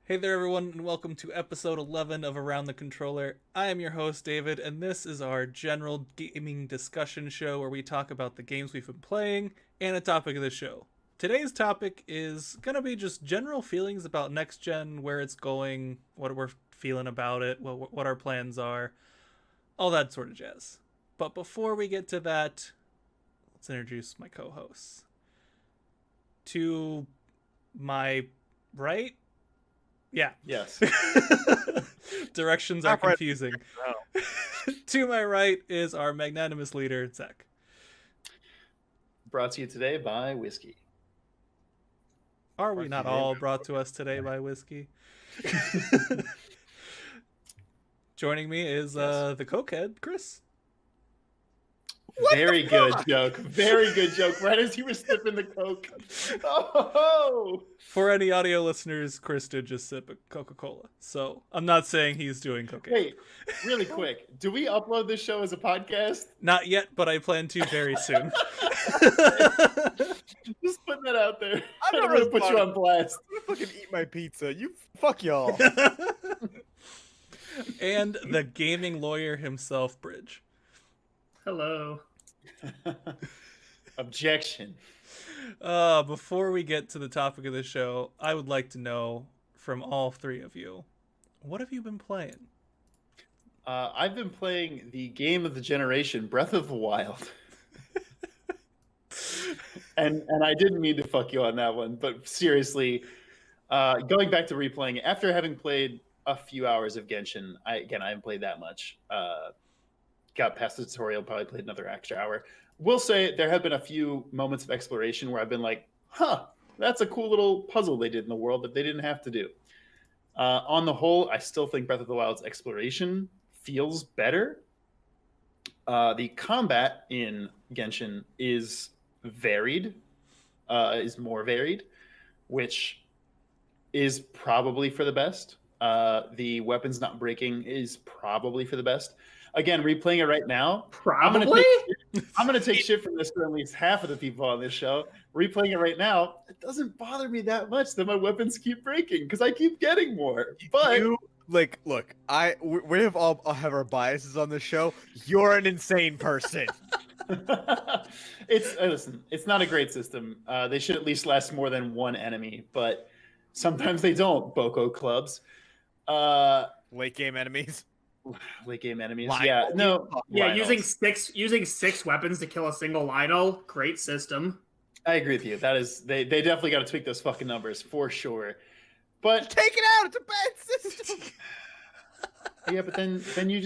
Hey there, everyone, and welcome to episode 11 of Around the Controller. I am your host, David, and this is our general gaming discussion show where we talk about the games we've been playing and a topic of the show. Today's topic is going to be just general feelings about next gen, where it's going, what we're feeling about it, what our plans are, all that sort of jazz. But before we get to that, let's introduce my co hosts. To my right, yeah. Yes. Directions are confusing. To my right is our magnanimous leader, Zach. Brought to you today by whiskey. Are we not all brought to us today by whiskey? Joining me is the cokehead, Chris. Very good joke. Very good joke. Right as you were sipping the Coke. Oh! For any audio listeners, Chris did just sip a Coca-Cola. So I'm not saying he's doing cocaine. Wait, really quick. Do we upload this show as a podcast? Not yet, but I plan to very soon. Just putting that out there. I'm not going to put you on blast. I'm gonna fucking eat my pizza. You fuck y'all. And the gaming lawyer himself, Bridge. Hello. Objection. Before we get to the topic of the show, I would like to know from all three of you, what have you been playing? I've been playing the game of the generation, Breath of the Wild. and I didn't mean to fuck you on that one, but seriously, going back to replaying it, after having played a few hours of Genshin, I haven't played that much. Got past the tutorial, probably played another extra hour. Will say there have been a few moments of exploration where I've been like, huh, that's a cool little puzzle they did in the world that they didn't have to do. On the whole, I still think Breath of the Wild's exploration feels better. The combat in Genshin is varied, is more varied, which is probably for the best. The weapons not breaking is probably for the best. Again, replaying it right now. Probably? I'm gonna take shit from this for at least half of the people on this show. Replaying it right now, it doesn't bother me that much that my weapons keep breaking because I keep getting more. But look, we have all have our biases on this show. You're an insane person. Listen, it's not a great system. They should at least last more than one enemy, but sometimes they don't. Boko clubs. Late game enemies. Late game enemies. Lionel. Yeah, no. Yeah, Lionels. using six weapons to kill a single Lionel. Great system. I agree with you. That is, they definitely got to tweak those fucking numbers for sure. But Take it out. It's a bad system. yeah, but then you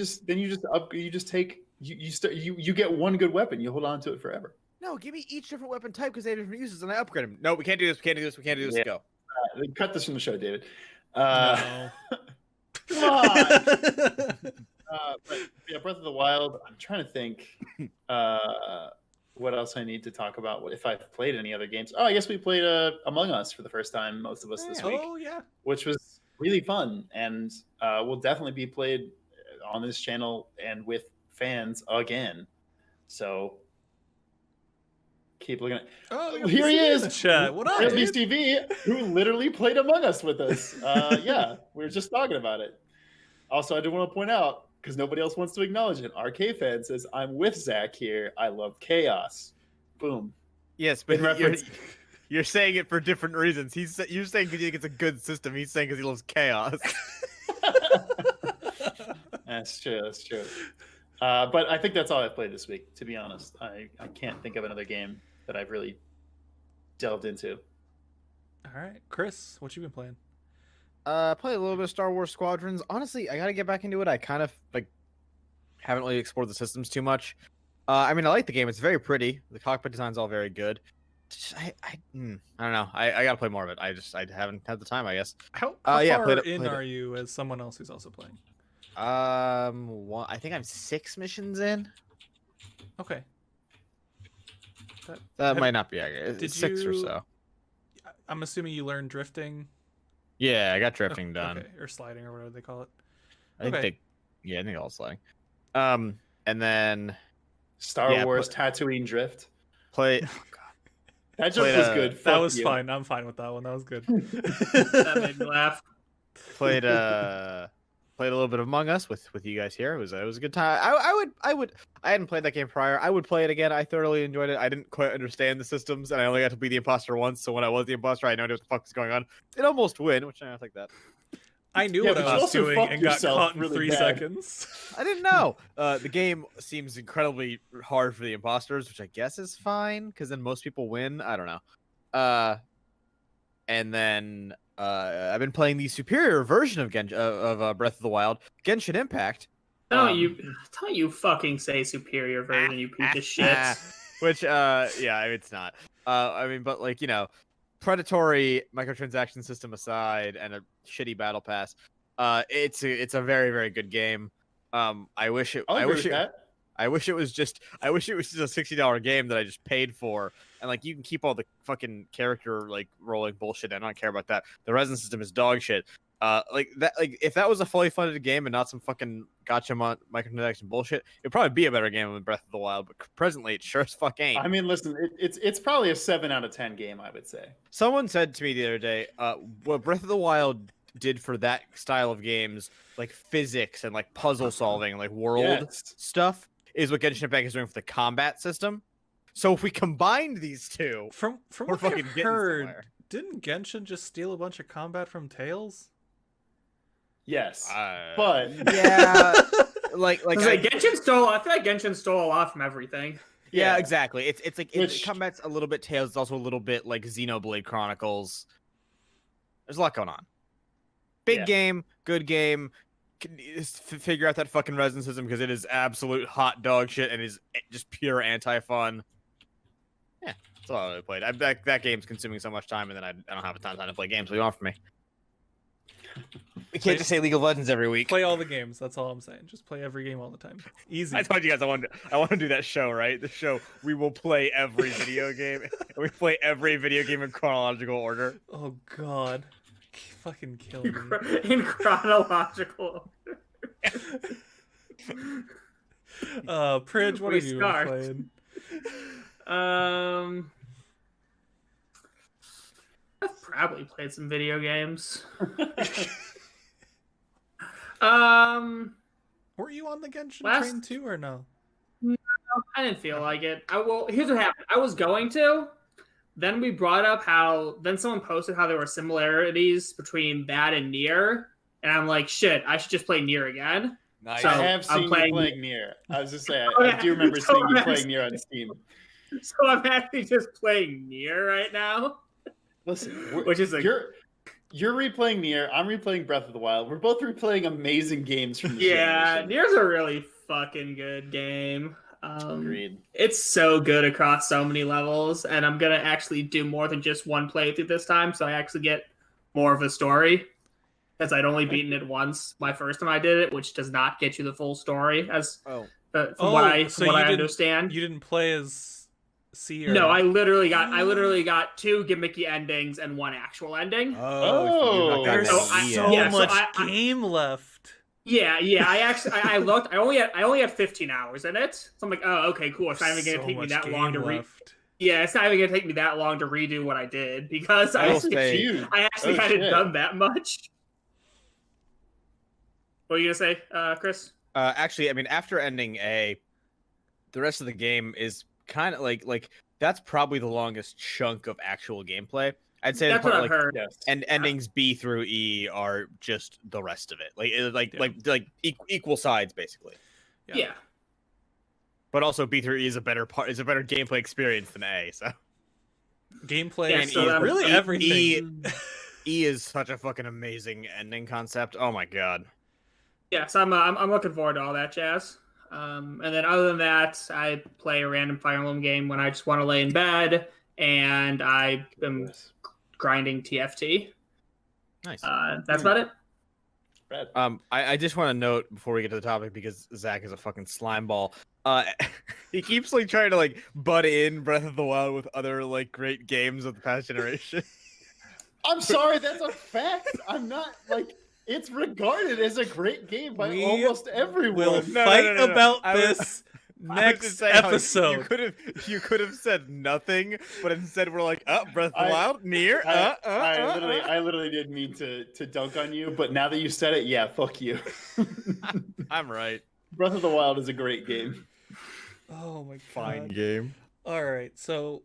get one good weapon. You hold on to it forever. No, give me each different weapon type because they have different uses, and I upgrade them. No, we can't do this. We can't do this. We can't do this. Yeah. Go. Cut this from the show, David. No. Come on. But yeah, Breath of the Wild. I'm trying to think what else I need to talk about. If I've played any other games. Oh, I guess we played Among Us for the first time, most of us this week. Oh, yeah. Which was really fun and will definitely be played on this channel and with fans again. So keep looking at. Oh, Here he is. Chat. What up, dude? TV, who literally played Among Us with us. Yeah, we were just talking about it. Also, I do want to point out, because nobody else wants to acknowledge it, RK Fan says, I'm with Zach here. I love chaos. Boom. Yes, but In reference- you're saying it for different reasons. You're saying because you think it's a good system. He's saying because he loves chaos. That's true. That's true. But I think that's all I've played this week, to be honest. I can't think of another game that I've really delved into. All right. Chris, what you been playing? Play a little bit of Star Wars Squadrons. Honestly, I gotta get back into it. I kind of haven't really explored the systems too much. I mean, I like the game. It's very pretty. The cockpit design's all very good. I don't know. I gotta play more of it. I haven't had the time, I guess. How yeah, far played it- in played it. are you as someone else who's also playing? I think I'm 6 missions in. Okay. That might not be accurate. Did It's 6 or you- so. I'm assuming you learned drifting. Yeah, I got drifting done. Okay, or sliding or whatever they call it. I think Okay. I think all sliding. And then Star Yeah, Wars Tatooine Drift. play. That joke Played, was good. That Fuck was you. fine. I'm fine with that one. That was good. That made me laugh. played played a little bit of Among Us with you guys here. It was a good time. I hadn't played that game prior. I would play it again. I thoroughly enjoyed it. I didn't quite understand the systems, and I only got to be the imposter once. So when I was the imposter, I know what the fuck was going on. It almost win, which I like that. I knew Yeah, what but I you was also doing fucked and got yourself caught in really 3 bad. seconds. I didn't know. The game seems incredibly hard for the imposters, which I guess is fine because then most people win. I don't know. And then I've been playing the superior version of Breath of the Wild, Genshin Impact. Don't you fucking say superior version, you piece of shit. Which yeah, it's not. I mean, but like, you know, predatory microtransaction system aside and a shitty battle pass, it's a very, very good game. I wish it I'll agree with that. I wish it was just a $60 game that I just paid for, and like you can keep all the fucking character like rolling bullshit. I don't care about that. The resin system is dog shit. Like that, like if that was a fully funded game and not some fucking gotcha microtransaction bullshit, it'd probably be a better game than Breath of the Wild. But presently, it sure as fuck ain't. I mean, listen, it's probably a 7 out of 10 game, I would say. Someone said to me the other day, what Breath of the Wild did for that style of games, like physics and like puzzle solving and like world Yes. stuff, is what Genshin Impact is doing for the combat system. So if we combined these two, From we're what fucking I've getting heard, somewhere. didn't Genshin just steal a bunch of combat from Tales? Yes. Uh, But yeah, like I feel like Genshin stole a lot from everything. yeah, yeah. exactly. It's like Which- combat's a little bit Tales. It's also a little bit like Xenoblade Chronicles. There's a lot going on. Big Yeah. game, good game. Figure out that fucking resin system because it is absolute hot dog shit and is just pure anti-fun. Yeah, that's all I played. That game's consuming so much time, and then I don't have a ton of time to play games. What do you want from me? We can't just say League of Legends every week. Play all the games. That's all I'm saying. Just play every game all the time. Easy. I told you guys I want to do that show, right? The show we will play every video game. And we play every video game in chronological order. Oh God, fucking kill me. In chronological. Pridge, what We have you start. been I've probably played some video games. playing? Were you on the Genshin Last- train too, or no? I didn't feel like it. Here's what happened. I was going to. Then we brought up then someone posted how there were similarities between that and Nier, and I'm like, shit, I should just play Nier again. Nice. So- I have I'm seen playing- you playing Nier. I was just saying, Oh, I yeah. do remember So seeing you I'm playing Nier on Steam. So I'm actually just playing Nier right now, Listen, which is you're replaying Nier. I'm replaying Breath of the Wild. We're both replaying amazing games from the yeah, generation. Nier's a really fucking good game. Agreed. It's so good across so many levels, and I'm gonna actually do more than just one playthrough this time, so I actually get more of a story. Because I'd only beaten it once my first time I did it, which does not get you the full story, as Oh. from what I so you didn't- understand. You didn't play as C or No, I literally got 2 gimmicky endings and 1 actual ending. Oh. There's So so yeah, so much I- game left. Yeah. I looked. I only had 15 hours in it. So I'm like, oh, okay, cool. It's not even gonna take me much that long to game read. left. Yeah, it's not even gonna take me that long to redo what I did because I I will say- Huge. actually Oh, hadn't shit. done that much. What are you gonna say, Chris? Actually, I mean, after ending A, the rest of the game is kind of like that's probably the longest chunk of actual gameplay. I'd say That's the what part, I've like, heard. Yes. and endings B through E are just the rest of it. Like equal sides basically. Yeah. But also B through E is a better gameplay experience than A. So Gameplay Yeah, and so that- really E- everything. E is such a fucking amazing ending concept. Oh my god. Yeah, so I'm looking forward to all that jazz. And then other than that, I play a random Fire Emblem game when I just want to lay in bed, and I am grinding TFT. Nice. That's about it. Brad. I just want to note before we get to the topic because Zach is a fucking slime ball. He keeps like trying to like butt in Breath of the Wild with other like great games of the past generation. I'm sorry, that's a fact. I'm not like it's regarded as a great game by We almost everyone. We'll No, fight no. about I was- this Next episode. You could have said nothing, but instead we're like, oh, Breath of the I- Wild, near. I literally didn't mean to dunk on you, but now that you said it, yeah, fuck you. I'm right. Breath of the Wild is a great game. Oh my god. Fine game. All right, so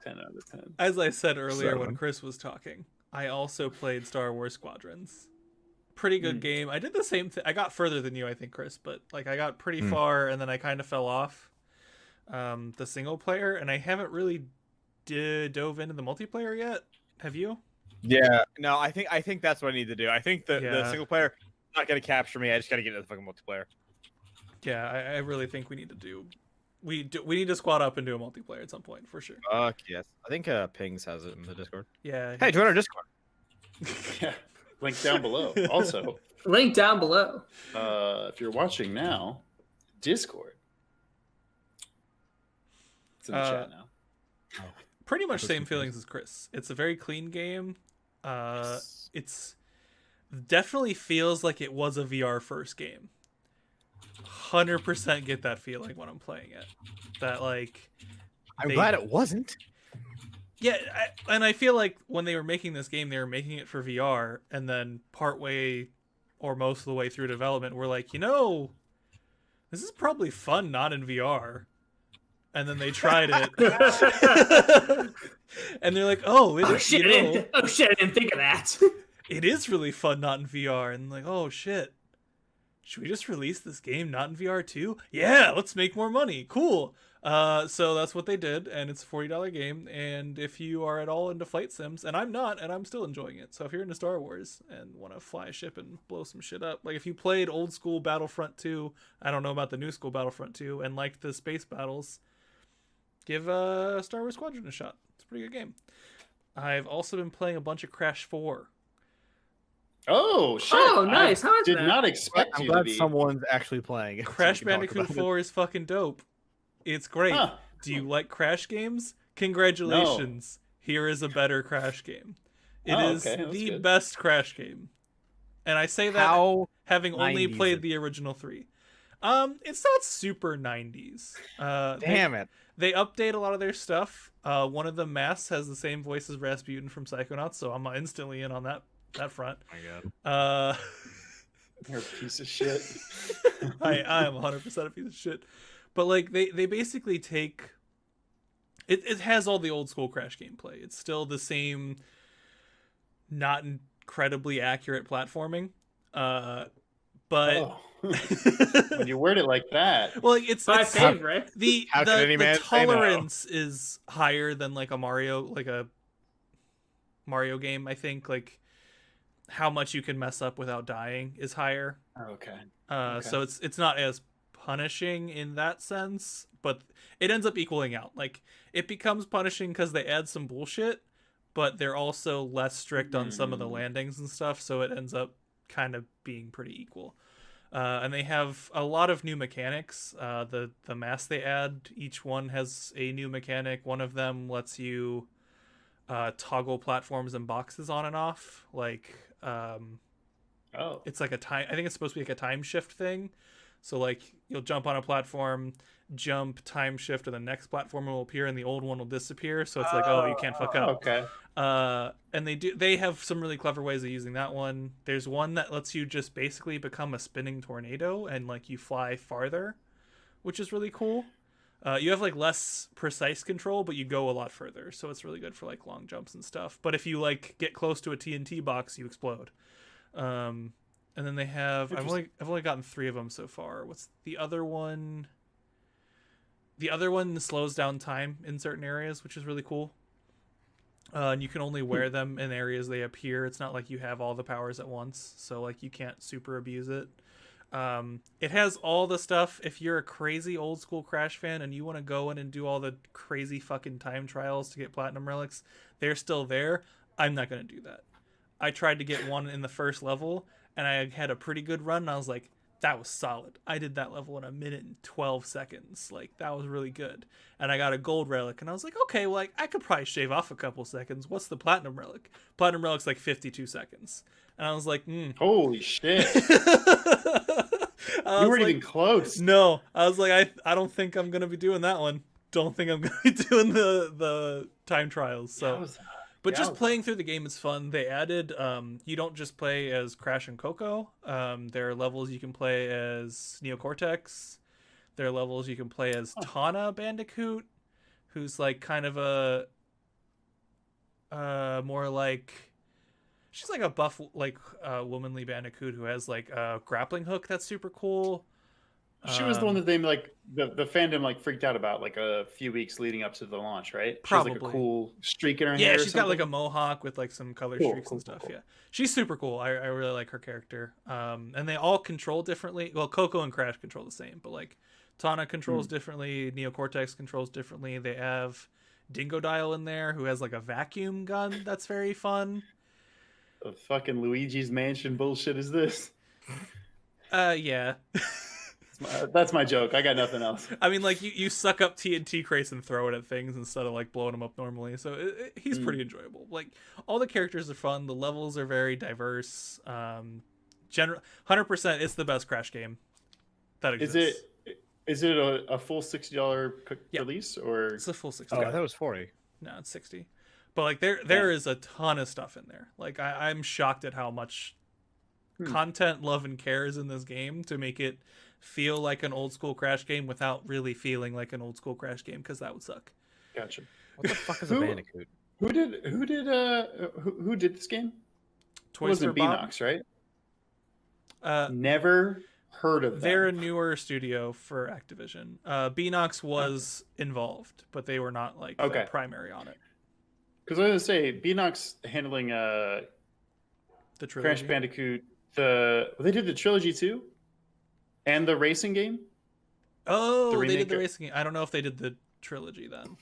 10 out of 10. as I said earlier when 7. Chris was talking, I also played Star Wars Squadrons. Pretty good game. I did the same thing. I got further than you, I think, Chris, but like I got pretty far and then I kind of fell off the single player, and I haven't really dove into the multiplayer yet. Have you? Yeah. No, I think that's what I need to do. I think the Yeah. single player is not gonna capture me. I just gotta get into the fucking multiplayer. Yeah, I really think we need to do. We need to squad up and do a multiplayer at some point for sure. Fuck yes. I think Pings has it in the Discord. Yeah. Hey, join our Discord. Yeah. Link down below. Also, Link down below. if you're watching now, Discord. It's in the chat now. Pretty much same feelings as Chris. It's a very clean game. It's definitely feels like it was a VR first game. 100% get that feeling when I'm playing it. That like I'm glad it wasn't. Yeah, and I feel like when they were making this game, they were making it for VR, and then partway or most of the way through development, we're like, this is probably fun not in VR. And then they tried it, and they're like, oh, Oh shit! I didn't think of that. it is really fun not in VR. And like, oh shit, should we just release this game not in VR too? Yeah, let's make more money. Cool. So that's what they did, and it's a $40 game. And if you are at all into flight sims, and I'm not, and I'm still enjoying it. So if you're into Star Wars and want to fly a ship and blow some shit up, like if you played old school Battlefront 2, I don't know about the new school Battlefront 2, and liked the space battles, give Star Wars Squadron a shot. It's a pretty good game. I've also been playing a bunch of Crash 4. Oh shit! Oh, nice. How is Did that? not expect I'm you to glad be. someone's actually playing it. Crash so we can talk Bandicoot about it. 4 is fucking dope. It's great. Huh. Do you like Crash games? Congratulations. Here is a better Crash game. It is okay, that's the good. best Crash game. And I say that How having only 90s played it? the original 3. It's not super 90s. Damn it. They update a lot of their stuff. One of the masks has the same voice as Rasputin from Psychonauts, so I'm instantly in on that front. Oh my god. You're a piece of shit. I am 100% a piece of shit. But like they basically take it has all the old school Crash gameplay. It's still the same not incredibly accurate platforming. But Oh. When you word it like that, well, it's My favorite. the How could any the man say no? tolerance is higher than like a Mario game, I think. Like how much you can mess up without dying is higher. okay. So it's not as punishing in that sense, but it ends up equaling out. Like it becomes punishing because they add some bullshit, but they're also less strict on some of the landings and stuff, so it ends up kind of being pretty equal. And they have a lot of new mechanics. The masks they add, each one has a new mechanic. One of them lets you toggle platforms and boxes on and off. Like Oh. it's like a time. I think it's supposed to be like a time shift thing. So like you'll jump on a platform, jump, time shift, and the next platform will appear, and the old one will disappear. So it's like, oh, you can't fuck up. Okay. And they have some really clever ways of using that one. There's one that lets you just basically become a spinning tornado and like you fly farther, which is really cool. You have like less precise control, but you go a lot further, so it's really good for like long jumps and stuff. But if you like get close to a TNT box, you explode. And then they have I've only gotten 3 of them so far. What's the other one? The other one slows down time in certain areas, which is really cool. And you can only wear them in areas they appear. It's not like you have all the powers at once, so like you can't super abuse it. It has all the stuff. If you're a crazy old school Crash fan and you want to go in and do all the crazy fucking time trials to get platinum relics, they're still there. I'm not gonna do that. I tried to get one in the first level, and I had a pretty good run, and I was like, that was solid. I did that level in 1 minute and 12 seconds. Like, that was really good. And I got a gold relic, and I was like, okay, well, like, I could probably shave off a couple seconds. What's the platinum relic? Platinum relic's like 52 seconds. And I was like, Holy shit. I You was weren't like, even close. no, I was like, I don't think I'm gonna be doing that one. Don't think I'm gonna be doing the time trials. So, Yowza. but just Yowza. playing through the game is fun. They added, you don't just play as Crash and Coco. There are levels you can play as Neocortex. There are levels you can play as Tana Bandicoot, who's like kind of a more like she's like a buff like womanly bandicoot who has like a grappling hook that's super cool. She was the one that they like the fandom like freaked out about like a few weeks leading up to the launch, right? She has like a Probably. cool streak in her hair. Yeah, or she's got like a something. mohawk with like some color Cool, streaks cool, and stuff. cool. Yeah, she's super cool. I really like her character. And they all control differently. Well, Coco and Crash control the same, but like Tana controls differently. Neocortex controls differently. They have Dingo Dial in there who has like a vacuum gun that's very fun. The fucking Luigi's Mansion bullshit is this? Yeah. That's my joke. I got nothing else. I mean, like you suck up TNT crates and throw it at things instead of like blowing them up normally. So he's pretty enjoyable. Like all the characters are fun. The levels are very diverse. 100%, it's the best Crash game that exists. Is it a full $60 Yeah. release or? It's a full 60. Oh, I thought it was 40. No, it's 60. But like there is a ton of stuff in there. Like I'm shocked at how much content, love, and care is in this game to make it feel like an old school Crash game without really feeling like an old school Crash game, because that would suck. Gotcha. What the fuck is a Who- Bandicoot? Who did this game? It Toys wasn't for Bob. Beanox, right? Uh, Never heard of them. they're a newer studio for Activision. Beanox was involved, but they were not like the Okay. primary on it. Because I was gonna say Beanox handling The Crash trilogy. Bandicoot. They did the trilogy too, and the racing game. Oh, the they did remake the of- racing game. I don't know if they did the trilogy then.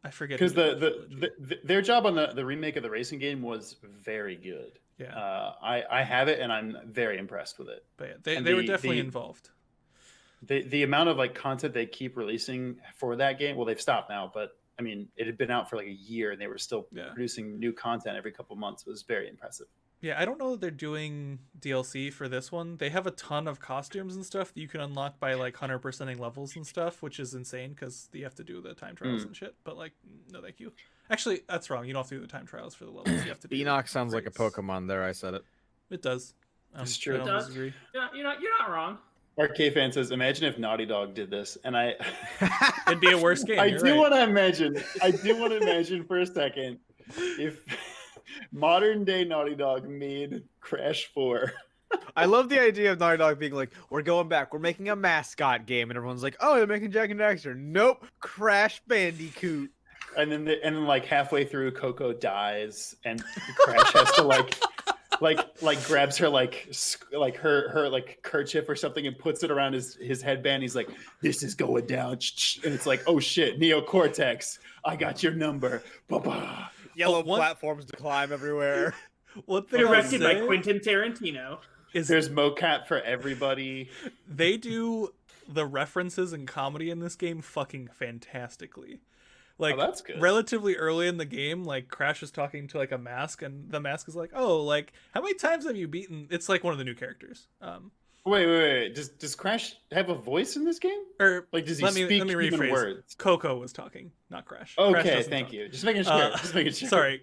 I forget. Because who did the trilogy. their job on the remake of the racing game was very good. Yeah. I have it and I'm very impressed with it. But yeah, and they were the- definitely the- involved. The amount of like content they keep releasing for that game, well, they've stopped now, but I mean, it had been out for like a year and they were still Yeah. producing new content every couple months. Was very impressive. Yeah, I don't know that they're doing DLC for this one. They have a ton of costumes and stuff that you can unlock by like 100%ing levels and stuff, which is insane because you have to do the time trials and shit. But like, no, thank you. Actually, that's wrong. You don't have to do the time trials for the levels. You have to. Do Beanox sounds like a rates. Pokemon. There, I said it. It does. It's true. I don't It does. disagree. You're not wrong. Arcade fan says, "Imagine if Naughty Dog did this," and I, It'd be a worse game. I you're do right. want to imagine. I do want to imagine for a second if modern day Naughty Dog made Crash 4. I love the idea of Naughty Dog being like, "We're going back. We're making a mascot game," and everyone's like, "Oh, they're making Jack and Daxter." Nope, Crash Bandicoot. And then like halfway through, Coco dies, and Crash has to like grabs her like her like kerchief or something and puts it around his headband. He's like, "This is going down," and it's like, "Oh shit, Neocortex, I got your number." Ba-ba. Yellow one- platforms to climb everywhere. What they're Directed by saying Quentin Tarantino. is There's mocap for everybody. they do the references and comedy in this game fucking fantastically. Like, Oh, that's good. relatively early in the game, like Crash is talking to like a mask, and the mask is like, "Oh, like how many times have you beaten?" It's like one of the new characters. Wait. Does Crash have a voice in this game? Or Like, does he let me speak rephrase. even words? Coco was talking, not Crash. Crash Okay, doesn't thank talk. you. Just making sure. Just making sure. Sorry,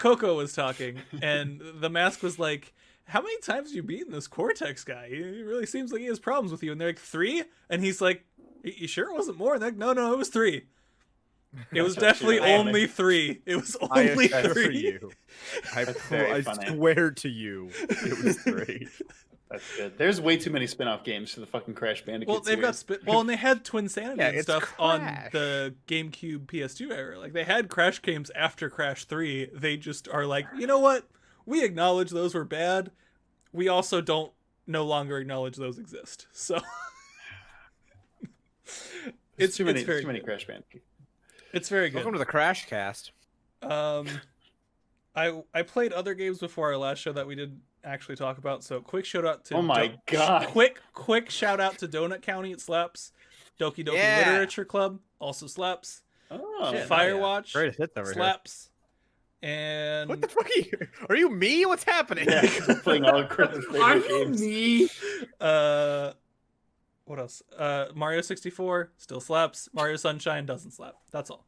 Coco was talking, and the mask was like, "How many times have you beaten this Cortex guy? He really seems like he has problems with you." And they're like, 3? And he's like, "You sure it wasn't more?" And they're like, no, it was 3. It was definitely I am only 3. It was I only assure 3. you. That's very I funny. swear to you, it was 3. That's good. There's way too many spin-off games for the fucking Crash Bandicoot Well, they've got series. well, and they had Twin Sanity Yeah, and it's stuff on Crash. the GameCube, PS2 era. Like they had Crash games after Crash 3. They just are like, you know what? We acknowledge those were bad. We also don't no longer acknowledge those exist. So It's too many. very Too many good. Crash Bandicoot. It's very good. Welcome to the Crash Cast. I played other games before our last show that we didn't actually talk about. So quick shout out to Oh my God. Quick shout out to Donut County. It slaps. Doki Doki Yeah. Literature Club also slaps. Oh, Shit. Firewatch Greatest hits over here. slaps. And What the fuck are you? Are you me? What's happening? yeah, 'cause we're playing all of Chris's Are favorite you games. me? What else? Mario 64 still slaps. Mario Sunshine doesn't slap. That's all.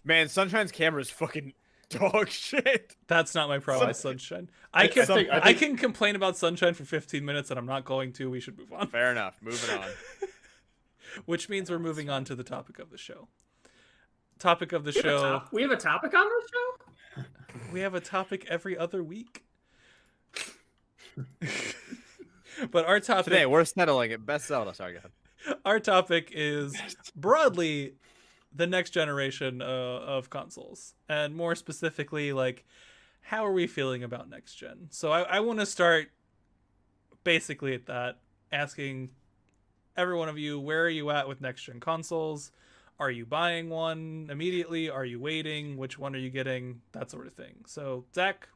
Man, Sunshine's camera is fucking dog shit. That's not my problem with Sunshine. I can complain about Sunshine for 15 minutes, and I'm not going to. We should move on. Fair enough. Moving on. Which means we're moving on to the topic of the show. Topic of the show. We have a topic on this show? We have a topic every other week. But our topic Today, we're settling it. Best Zelda. Sorry, go ahead. Our topic is broadly the next generation of consoles, and more specifically, like, how are we feeling about next gen? So I want to start basically at that, asking every one of you, where are you at with next gen consoles? Are you buying one immediately? Are you waiting? Which one are you getting? That sort of thing. So Zach,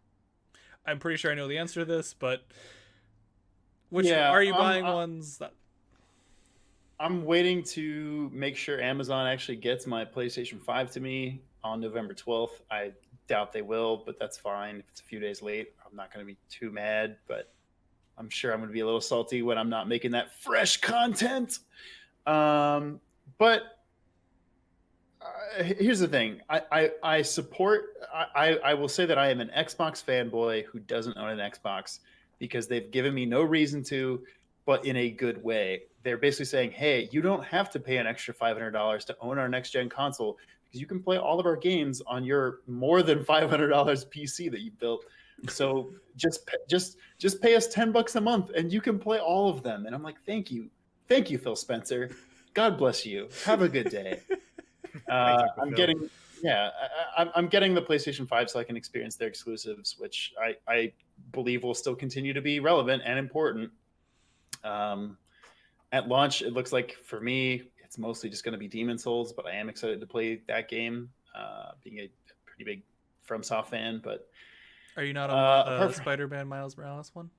I'm pretty sure I know the answer to this, but are you buying ones? I'm waiting to make sure Amazon actually gets my PlayStation 5 to me on November 12th. I doubt they will, but that's fine. If it's a few days late, I'm not going to be too mad, but I'm sure I'm going to be a little salty when I'm not making that fresh content. But here's the thing. I will say that I am an Xbox fanboy who doesn't own an Xbox because they've given me no reason to, but in a good way. They're basically saying, hey, you don't have to pay an extra $500 to own our next gen console because you can play all of our games on your more than $500 PC that you built. So just pay us $10 a month and you can play all of them. And I'm like, thank you, Phil Spencer. God bless you. Have a good day. I'm getting the PlayStation 5 so I can experience their exclusives, which I believe will still continue to be relevant and important. At launch, it looks like for me, it's mostly just going to be Demon's Souls, but I am excited to play that game, being a pretty big FromSoft fan. But are you not on the Spider-Man Miles Morales one?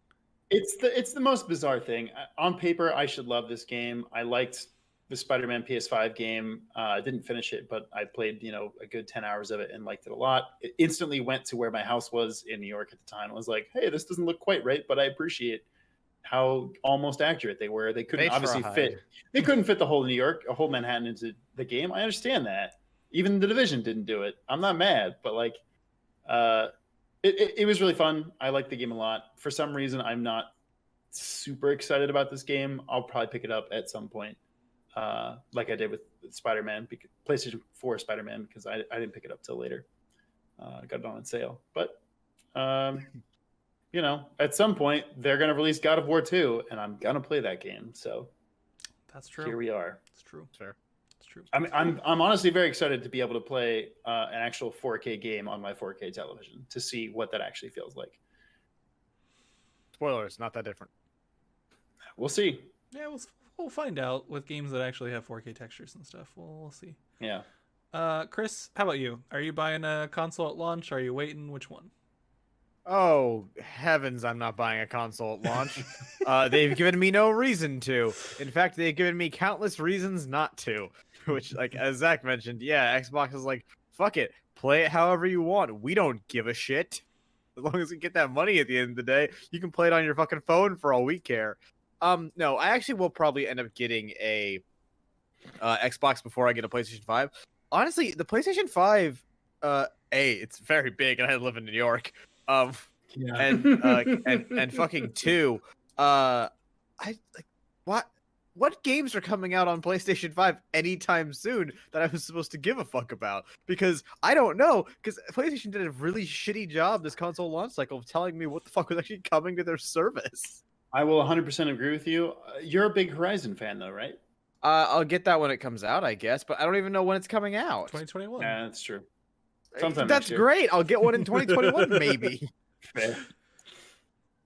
It's the most bizarre thing. On paper, I should love this game. I liked the Spider-Man PS5 game. I didn't finish it, but I played a good 10 hours of it and liked it a lot. It instantly went to where my house was in New York at the time. I was like, hey, this doesn't look quite right, but I appreciate how almost accurate they were. They couldn't obviously fit. They couldn't fit the whole New York, a whole Manhattan into the game. I understand that. Even The Division didn't do it. I'm not mad, but like, it was really fun. I liked the game a lot. For some reason, I'm not super excited about this game. I'll probably pick it up at some point, like I did with Spider-Man, PlayStation 4 Spider-Man, because I didn't pick it up till later. I got it on sale, but. At some point they're going to release God of War 2 and I'm going to play that game. So that's true. Here we are. It's true. Fair. It's true. I mean, I'm honestly very excited to be able to play an actual 4K game on my 4K television to see what that actually feels like. Spoilers, not that different. We'll see. Yeah, we'll find out with games that actually have 4K textures and stuff. We'll see. Yeah. Chris, how about you? Are you buying a console at launch? Are you waiting? Which one? Oh, heavens, I'm not buying a console at launch. They've given me no reason to. In fact, they've given me countless reasons not to. Which, like, as Zach mentioned, yeah, Xbox is like, fuck it, play it however you want. We don't give a shit. As long as we get that money at the end of the day, you can play it on your fucking phone for all we care. No, I actually will probably end up getting a Xbox before I get a PlayStation 5. Honestly, the PlayStation 5, it's very big, and I live in New York. And fucking 2, what games are coming out on PlayStation 5 anytime soon that I was supposed to give a fuck about? Because I don't know, because PlayStation did a really shitty job this console launch cycle of telling me what the fuck was actually coming to their service. I will 100% agree with you. You're a big Horizon fan though, right? I'll get that when it comes out, I guess, but I don't even know when it's coming out. 2021. Yeah, that's true. That's great. I'll get one in 2021, maybe. Fair.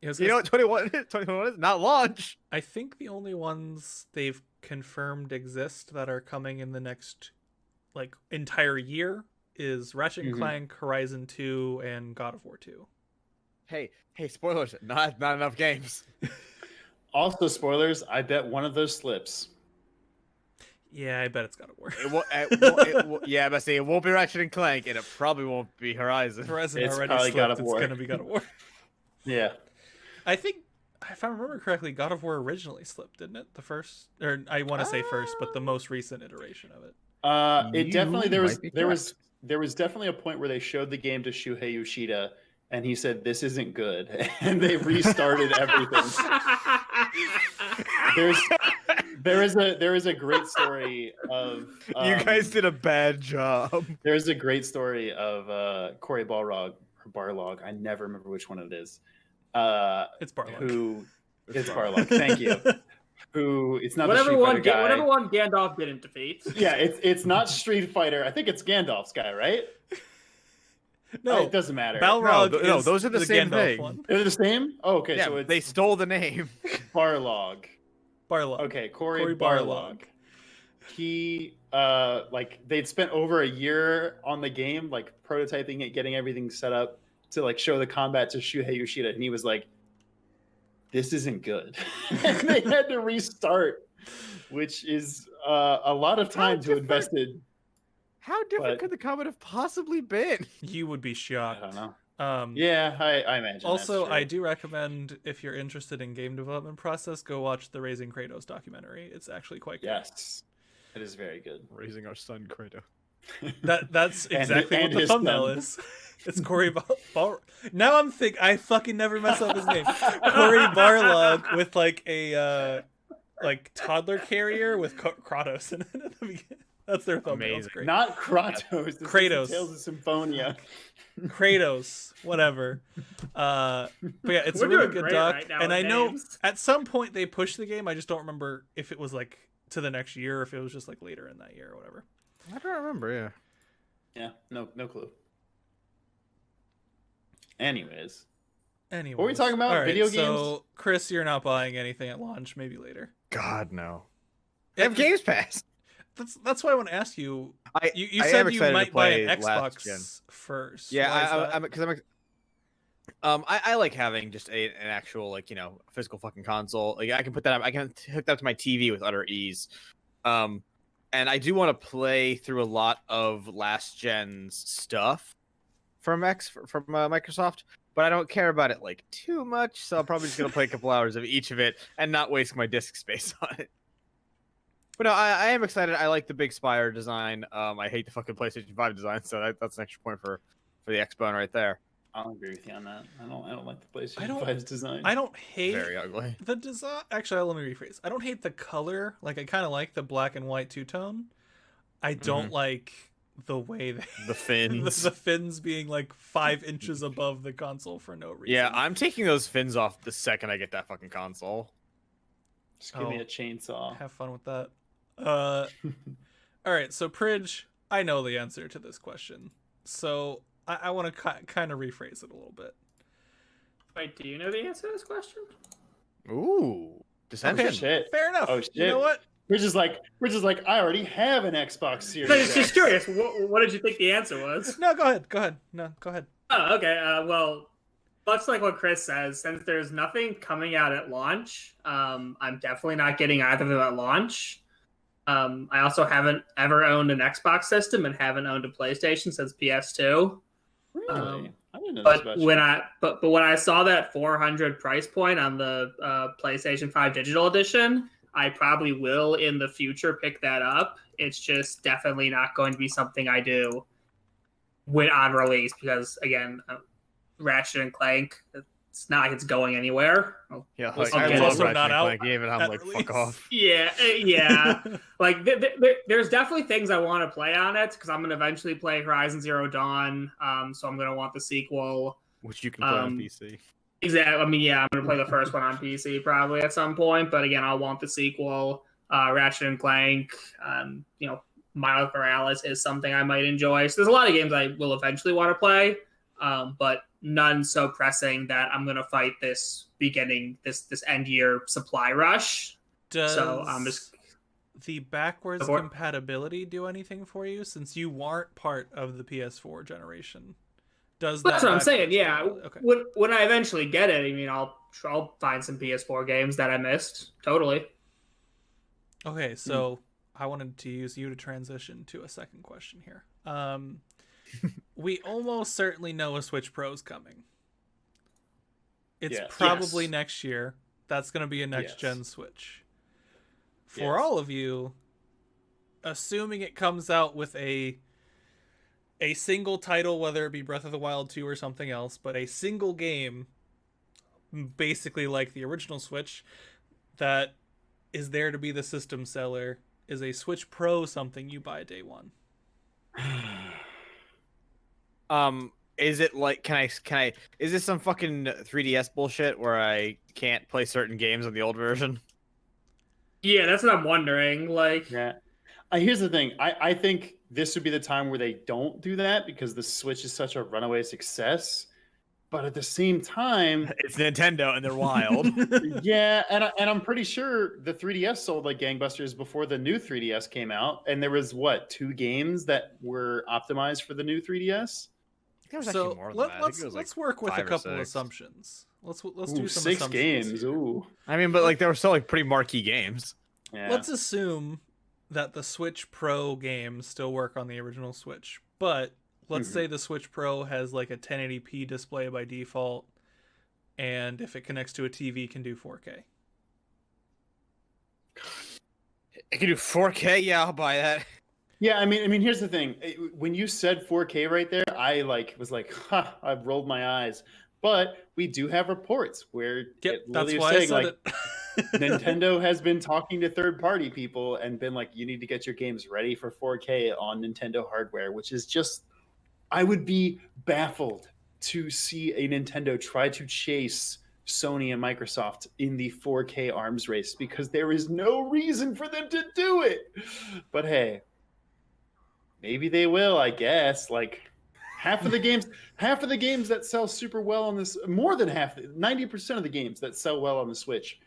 You know what 2021 is? Not launch. I think the only ones they've confirmed exist that are coming in the next entire year is Ratchet and Clank, Horizon 2, and God of War 2. Hey, spoilers. Not enough games. Also, spoilers, I bet one of those slips. Yeah, I bet it's gotta work. Yeah, but see, it won't be Ratchet and Clank, and it probably won't be Horizon. Horizon it's already probably slipped. It's gonna be gotta work. Yeah, I think if I remember correctly, God of War originally slipped, didn't it? The first, or I want to say first, but the most recent iteration of it. It definitely You might be correct. there was definitely a point where they showed the game to Shuhei Yoshida, and he said, "This isn't good," and they restarted everything. There is a great story of You guys did a bad job. There is a great story of Corey Barlog. I never remember which one it is. It's Barlog. It's Barlog. Thank you. Who it's not whatever the Street one, Fighter guy. whatever one Gandalf didn't defeat. Yeah, it's not Street Fighter. I think it's Gandalf's guy, right? No, Oh, it doesn't matter. Balrog. No, is those are the same Gandalf thing. one. They're the same. Oh, okay, Yeah, so it's they stole the name. Barlog. Barlog. Okay, Corey Barlog. Barlog. He like they'd spent over a year on the game, like prototyping it, getting everything set up to like show the combat to Shuhei Yoshida, and he was like, "This isn't good," and they had to restart, which is a lot of time to invest in. How different But- could the comment have possibly been? You would be I shocked. don't know. Um, Yeah, I imagine. Also, that's true. I do recommend if you're interested in game development process, go watch the Raising Kratos documentary. It's actually quite good. Yes, it is very good. Raising our son, Kratos. That's And- exactly and what the his thumbnail son. is. It's Corey Now I'm I fucking never mess up his name. Corey Barlog with like a like toddler carrier with Kratos in it at the beginning. That's their thumbnail. It's Amazing. great. Not Kratos. This is Kratos. Tales of Symphonia. Kratos, whatever. But yeah, it's We're a really doing good great doc, right now and with I know names. at some point they pushed the game. I just don't remember if it was like to the next year or if it was just like later in that year or whatever. I don't remember. Yeah. Yeah, no clue. Anyways, Anyway, What were we talking about? Video So, Chris, you're not buying anything at launch. Maybe later. God no. They have Games Pass. That's why I want to ask you. I You I am said you excited to might buy an play last gen. Xbox first. Yeah, Why is that? I'm because I like having just an actual physical fucking console. Like I can put that up, I can hook that up to my TV with utter ease. And I do want to play through a lot of last gen's stuff from Microsoft, but I don't care about it like too much. So I'm probably just gonna play a couple hours of each of it and not waste my disk space on it. But no, I am excited. I like the big Spire design. I hate the fucking PlayStation 5 design, so that's an extra point for the Xbone right there. I'll agree with you on that. I don't like the I PlayStation don't- 5's design. I don't hate Very ugly. the design. Actually, let me rephrase. I don't hate the color. Like I kind of like the black and white two tone. I don't like the way they The fins. the fins being like 5 inches above the console for no reason. Yeah, I'm taking those fins off the second I get that fucking console. Just give me Oh. a chainsaw. Have fun with that. All right, so Pridge, I know the answer to this question, so I want to kind of rephrase it a little bit. Wait, do you know the answer to this question? Ooh, dissension. Okay, shit. Fair enough. Oh, You know shit. what? We're just like I already have an Xbox Series. But it's just X. curious. What did you think the answer was? No, go ahead. Go ahead. No, go ahead. Oh, okay. Well, much like what Chris says, since there's nothing coming out at launch, I'm definitely not getting either of them at launch. I also haven't ever owned an Xbox system and haven't owned a PlayStation since PS2. Really? I didn't know this But about when you. but when I saw that 400 price point on the PlayStation 5 Digital Edition, I probably will in the future pick that up. It's just definitely not going to be something I do when on release because again, Ratchet and Clank, it's not like it's going anywhere. Yeah, Well, like, some I games love also Ratchet not and out Clank game, and I'm at like, release. fuck off. Yeah. Like there's definitely things I want to play on it because I'm gonna eventually play Horizon Zero Dawn. So I'm gonna want the sequel. Which you can play on Um, PC. Exactly. I mean, yeah, I'm gonna play the first one on PC probably at some point, but again, I'll want the sequel. Ratchet and Clank. Miles Morales is something I might enjoy. So there's a lot of games I will eventually want to play, but none so pressing that I'm gonna fight this end year supply rush. Does So I'm just the backwards Support? compatibility do anything for you since you weren't part of the PS4 generation? Does That's that what I'm saying. backwards Yeah, compatibility- Okay. when I eventually get it, I mean, I'll find some PS4 games that I missed. Totally. Okay, so I wanted to use you to transition to a second question here. We almost certainly know a Switch Pro is coming. It's Yes. probably Yes. next year. That's going to be a next gen Yes. Switch. For Yes. all of you, assuming it comes out with a single title, whether it be Breath of the Wild 2 or something else, but a single game, basically like the original Switch, that is there to be the system seller, is a Switch Pro something you buy day one? Is it like can I is this some fucking 3DS bullshit where I can't play certain games on the old version? Yeah, that's what I'm wondering. Like, Yeah. Here's the thing. I think this would be the time where they don't do that because the Switch is such a runaway success. But at the same time, It's Nintendo and they're wild. yeah, and I'm pretty sure the 3DS sold like gangbusters before the new 3DS came out, and there was what 2 games that were optimized for the new 3DS. There was So actually more than that. I think let's it was let's like work with a 5 or couple 6. assumptions. Let's Ooh, do some 6 assumptions games. here. Ooh, I mean, but like they were still like pretty marquee games. yeah. Let's assume that the Switch Pro games still work on the original Switch, but let's Mhm. say the Switch Pro has like a 1080p display by default, and if it connects to a TV, can do 4K. It can do 4K. Yeah, I'll buy that. Yeah, I mean, here's the thing. When you said 4K right there, I was like, ha, I've rolled my eyes. But we do have reports where Yep, it that's literally is why I saying said like it. Nintendo has been talking to third-party people and been like, you need to get your games ready for 4K on Nintendo hardware, which is just, I would be baffled to see a Nintendo try to chase Sony and Microsoft in the 4K arms race because there is no reason for them to do it. But hey, maybe they will, I guess. Like half of the games that sell super well on this, more than half, 90% of the games that sell well on the Switch,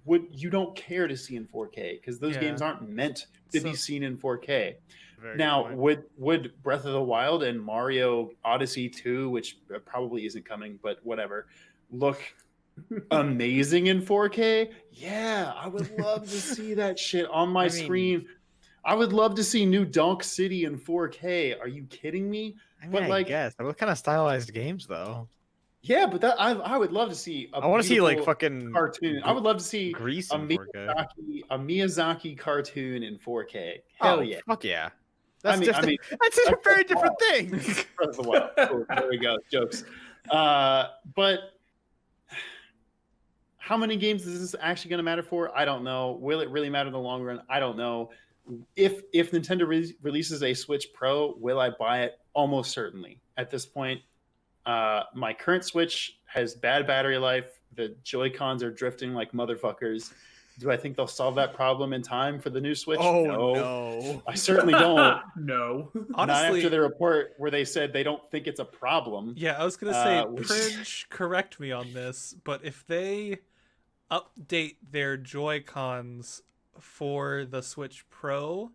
you don't care to see in 4K because those Yeah. games aren't meant to be So- seen in 4K. Very Now, good point. would Breath of the Wild and Mario Odyssey 2, which probably isn't coming, but whatever, look amazing in 4K? Yeah, I would love to see that shit on my I mean- screen. I would love to see New Donk City in 4K. Are you kidding me? I mean, but, I like- guess they're kind of stylized games though. Yeah, but that I would love to see I want to see like beautiful fucking cartoon. I would love to see Grease a in 4K. Miyazaki cartoon in 4K. Hell Oh, yeah. fuck yeah! That's mean- just I mean, that's just a that's very the different ball. thing. Breath of the Wild. Cool. There we go. Jokes. But how many games is this actually going to matter for? I don't know. Will it really matter in the long run? I don't know. If Nintendo releases a Switch Pro, will I buy it? Almost certainly. At this point, my current Switch has bad battery life. The Joy-Cons are drifting like motherfuckers. Do I think they'll solve that problem in time for the new Switch? Oh No. no! I certainly don't. No. Not Honestly, after the report where they said they don't think it's a problem. yeah, I was gonna say, which- Purge, correct me on this, but if they update their Joy-Cons for the Switch Pro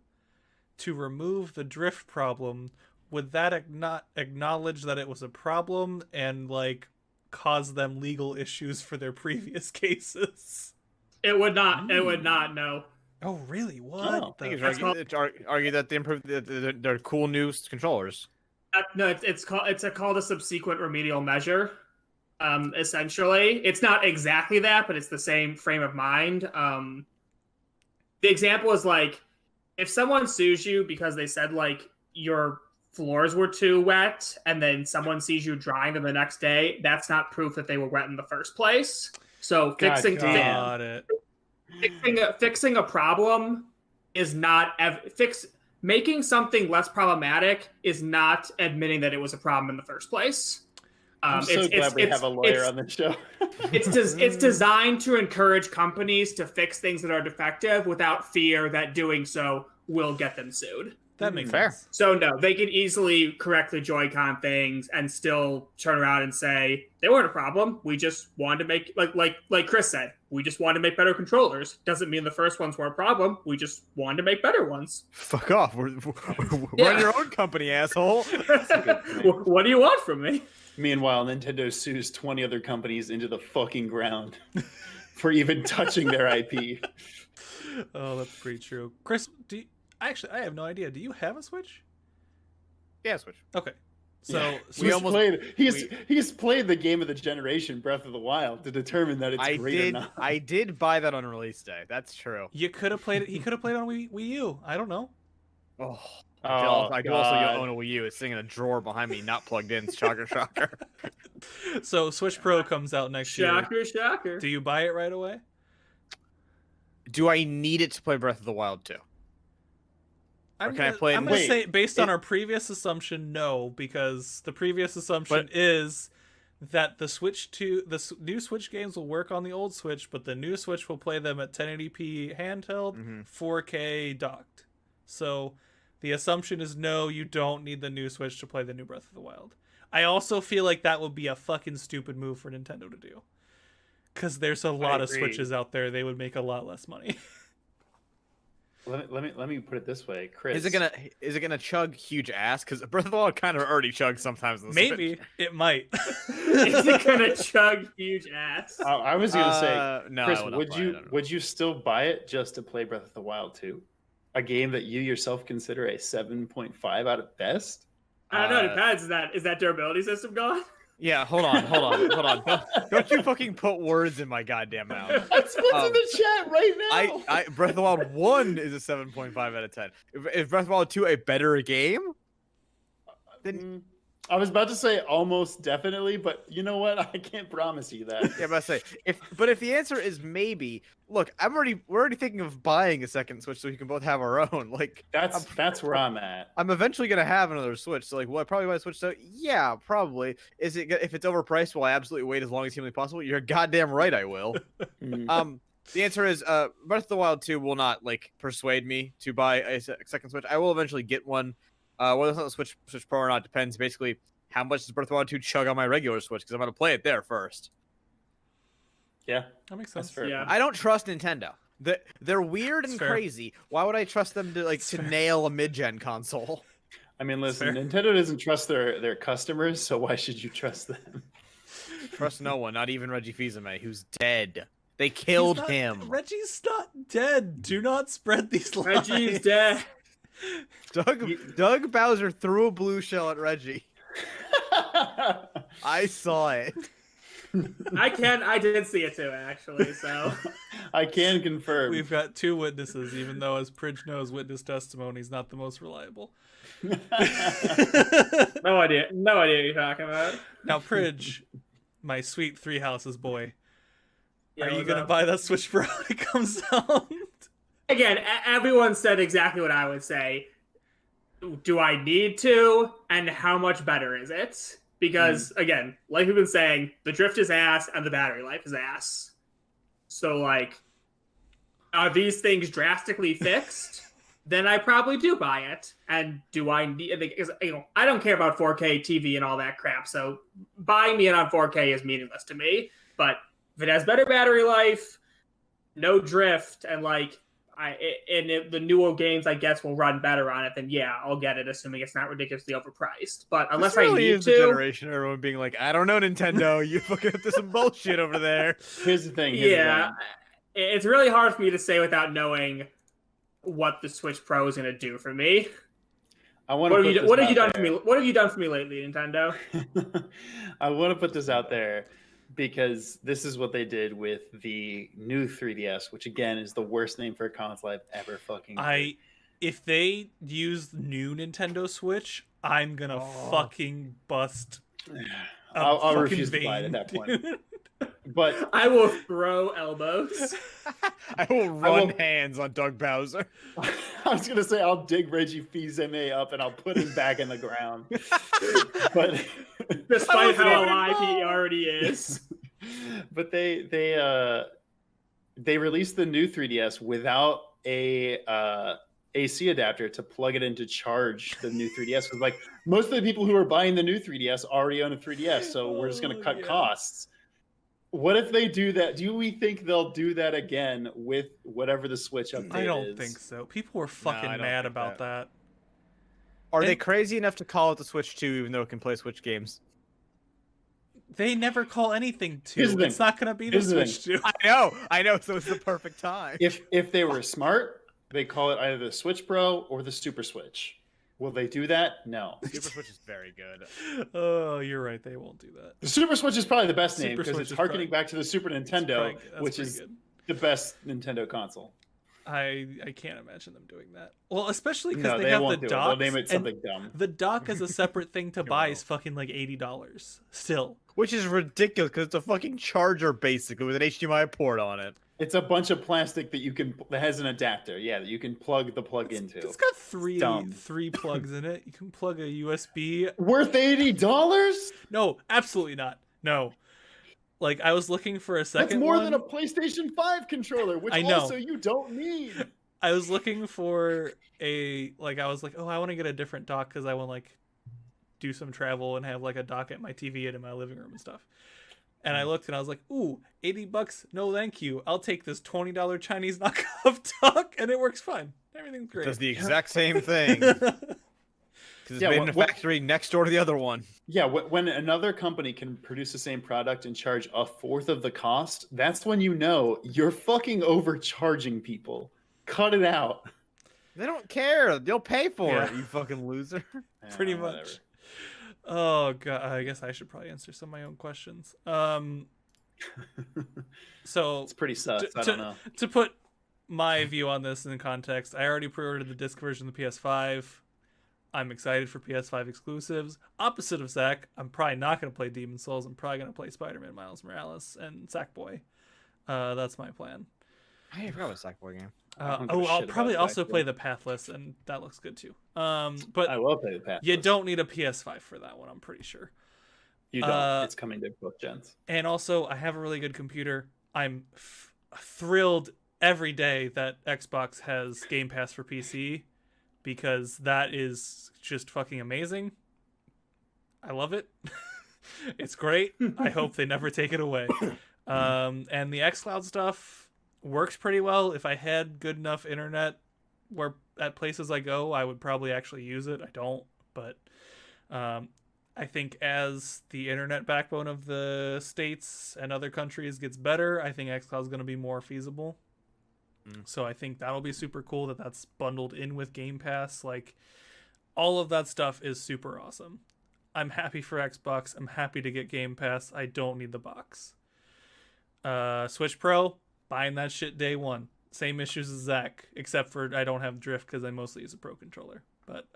to remove the drift problem, would that not acknowledge that it was a problem and like cause them legal issues for their previous cases? It would not. It would not. No. Oh, really? What? Oh, I think That's it's argue that they improved. They're cool new controllers. No, it's called a subsequent remedial measure. Essentially, it's not exactly that, but it's the same frame of mind. The example is like if someone sues you because they said like your floors were too wet, and then someone sees you drying them the next day. That's not proof that they were wet in the first place. So God fixing damn. Got it. fixing a problem is not making something less problematic is not admitting that it was a problem in the first place. I'm so glad we have a lawyer on the show. It's designed to encourage companies to fix things that are defective without fear that doing so will get them sued. That makes Fair. sense. So no, they can easily correct the Joy-Con things and still turn around and say they weren't a problem. We just wanted to make like Chris said, we just wanted to make better controllers. Doesn't mean the first ones were a problem. We just wanted to make better ones. Fuck off! We're Yeah. in your own company, asshole. What do you want from me? Meanwhile, Nintendo sues 20 other companies into the fucking ground for even touching their IP. Oh, that's pretty true. Chris, I have no idea. Do you have a Switch? Yeah, Switch. Okay. So he's played the game of the generation, Breath of the Wild, to determine that it's great or not. I did buy that on release day. That's true. you could have played it. He could have played on Wii U. I don't know. Oh, Oh, I do also God. own a Wii U. It's sitting in a drawer behind me, not plugged in. Shocker, shocker. So Switch Pro comes out next year. Shocker, shocker. Do you buy it right away? Do I need it to play Breath of the Wild 2? I'm can I gonna, play it I'm in- gonna Wait, say based on our previous assumption, no, because the previous assumption is that the new Switch games will work on the old Switch, but the new Switch will play them at 1080p handheld, 4K docked. So the assumption is no, you don't need the new Switch to play the new Breath of the Wild. I also feel like that would be a fucking stupid move for Nintendo to do, because there's a lot of agree. Switches out there. They would make a lot less money. Let me put it this way, Chris. Is it gonna chug huge ass? Because Breath of the Wild kind of already chugs sometimes. On the Maybe Switch. it might. Is it gonna chug huge ass? I was gonna say, no, Chris, I will not would buy it, I you don't know. would you still buy it just to play Breath of the Wild 2? A game that you yourself consider a 7.5 out of best? I don't know. It depends. Is that durability system gone? Yeah, hold on. Don't you fucking put words in my goddamn mouth. That's what's in the chat right now. I Breath of the Wild 1 is a 7.5 out of 10. Is Breath of the Wild 2 a better game? Then I was about to say almost definitely, but you know what? I can't promise you that. yeah, but I say if the answer is maybe, look, we're already thinking of buying a second Switch so we can both have our own. Like That's where I'm at. I'm eventually gonna have another Switch. So like, will I probably buy a Switch? So yeah, probably. Is it if it's overpriced? Will I absolutely wait as long as humanly possible? You're goddamn right, I will. Mm. The answer is Breath of the Wild 2 will not like persuade me to buy a second Switch. I will eventually get one. Whether it's not the Switch Pro or not depends. Basically, how much does Breath of the Wild 2 chug on my regular Switch? Because I'm gonna play it there first. Yeah, That makes that's sense. fair. Yeah. I don't trust Nintendo. They're weird and It's fair. crazy. Why would I trust them to It's fair. nail a mid-gen console? I mean, listen, fair. Nintendo doesn't trust their customers, so why should you trust them? Trust no one, not even Reggie Fils-Aimé, who's dead. They killed him. Reggie's not dead. Do not spread these lies. Reggie's dead. Doug Bowser threw a blue shell at Reggie. I saw it. I did see it too, actually. So I can confirm. We've got two witnesses, even though, as Pridge knows, witness testimony is not the most reliable. no idea what you're talking about. Now, Pridge, my sweet Three Houses boy, Yeah, are you what's gonna up? buy that Switch Pro when it comes out? Again, everyone said exactly what I would say. Do I need to? And how much better is it? Because, again, like we've been saying, the drift is ass and the battery life is ass. So, like, are these things drastically fixed? Then I probably do buy it. And do I need... Because, I don't care about 4K TV and all that crap, so buying me it on 4K is meaningless to me. But if it has better battery life, no drift, and, like... if the newer games, I guess, will run better on it, then yeah, I'll get it, assuming it's not ridiculously overpriced. But unless This really I need is the to, generation of everyone being like, I don't know, Nintendo, you fucking up to some bullshit over there. Here's the thing. yeah, it's really hard for me to say without knowing what the Switch Pro is going to do for me. I want What to. have you done for me? What have you done for me lately, Nintendo? I want to put this out there because this is what they did with the new 3DS, which again is the worst name for a console I've ever fucking heard. If they use new Nintendo Switch, I'm gonna fucking bust. I'll refuse to buy it at that point. But I will throw elbows. I will run hands on Doug Bowser. I was gonna say I'll dig Reggie Fils-Aimé up and I'll put him back in the ground. But Despite how alive he already is. But they released the new 3DS without a AC adapter to plug it in to charge the new 3DS. Because like most of the people who are buying the new 3DS already own a 3DS, so we're just gonna cut costs. What if they do that? Do we think they'll do that again with whatever the Switch update is? I don't think so. People were fucking I don't mad think about that. Are they And- crazy enough to call it the Switch 2 even though it can play Switch games? They never call anything Here's to. the It's thing. not gonna be the Here's the Switch 2. I know, so it's the perfect time. If they were smart, they call it either the Switch Pro or the Super Switch. Will they do that? No. Super Switch is very good. Oh, you're right. They won't do that. The Super Switch is probably the best name Super because Switch it's is harkening probably- back to the Super That's Nintendo, that's which pretty is good. the best Nintendo console. I can't imagine them doing that. Well, especially because No, they they have won't the do it. They'll dock. name it something dumb. The dock as a separate thing to They buy will. is fucking like $80 still. Which is ridiculous because it's a fucking charger basically with an HDMI port on it. It's a bunch of plastic that has an adapter. Yeah, that you can plug the plug into. It's got three dumb. plugs in it. You can plug a USB. Worth $80? No, absolutely not. No. Like I was looking for a second That's more one. than a PlayStation 5 controller, which I know. also you don't need. I was looking for I was like, oh, I want to get a different dock because I want like do some travel and have like a dock at my TV and in my living room and stuff. And I looked and I was like, ooh, $80? No, thank you. I'll take this $20 Chinese knockoff dock, and it works fine. Everything's It great. does the exact same thing. Because it's Yeah, made in a factory next door to the other one. Yeah, when another company can produce the same product and charge a fourth of the cost, that's when you know you're fucking overcharging people. Cut it out. They don't care. They'll pay for Yeah. it, you fucking loser. Pretty Yeah, much. whatever. Oh god, I guess I should probably answer some of my own questions. So It's pretty sus. To- I don't know. to put my view on this in context, I already pre-ordered the disc version of the PS5. I'm excited for PS5 exclusives. Opposite of Zach, I'm probably not going to play Demon's Souls. I'm probably going to play Spider-Man, Miles Morales, and Sackboy. That's my plan. I forgot about Sackboy game. I don't give a I'll shit probably about also Sackboy. play the Pathless, and that looks good too. But I will play the Path. you don't need a PS5 for that one, I'm pretty sure. You don't. uh, It's coming to both gens. And also, I have a really good computer. I'm thrilled every day that Xbox has Game Pass for PC because that is just fucking amazing. I love it. It's great. I hope they never take it away. And the xCloud stuff works pretty well. If I had good enough internet where at places I go, I would probably actually use it. I don't, but I think as the internet backbone of the States and other countries gets better, I think xCloud is going to be more feasible. So I think that'll be super cool that that's bundled in with Game Pass. Like, all of that stuff is super awesome. I'm happy for Xbox. I'm happy to get Game Pass. I don't need the box. Switch Pro, buying that shit day one. Same issues as Zach, except for I don't have drift because I mostly use a Pro controller. But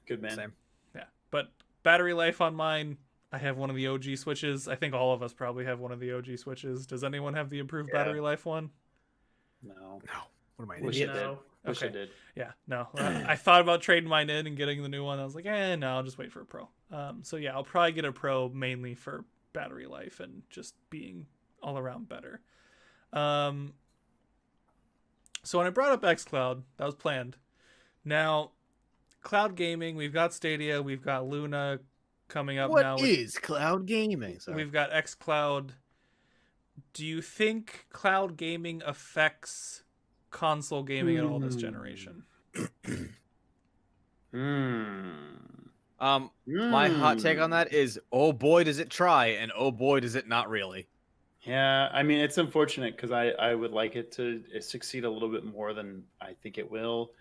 Good man. Same. yeah, but battery life on mine, I have one of the OG switches. I think all of us probably have one of the OG switches. Does anyone have the improved Yeah. battery life one? No. What am I Wish doing? I did. No. Wish I Okay. did. Yeah, no. I thought about trading mine in and getting the new one. I was like, no, I'll just wait for a Pro. So yeah, I'll probably get a Pro mainly for battery life and just being all around better. So when I brought up xCloud, that was planned. Now, cloud gaming, we've got Stadia, we've got Luna coming up now. What is cloud gaming? Sorry. We've got xCloud. Do you think cloud gaming affects console gaming at all this generation? My hot take on that is, oh boy, does it try, and oh boy, does it not really. Yeah, I mean, it's unfortunate because I would like it to succeed a little bit more than I think it will.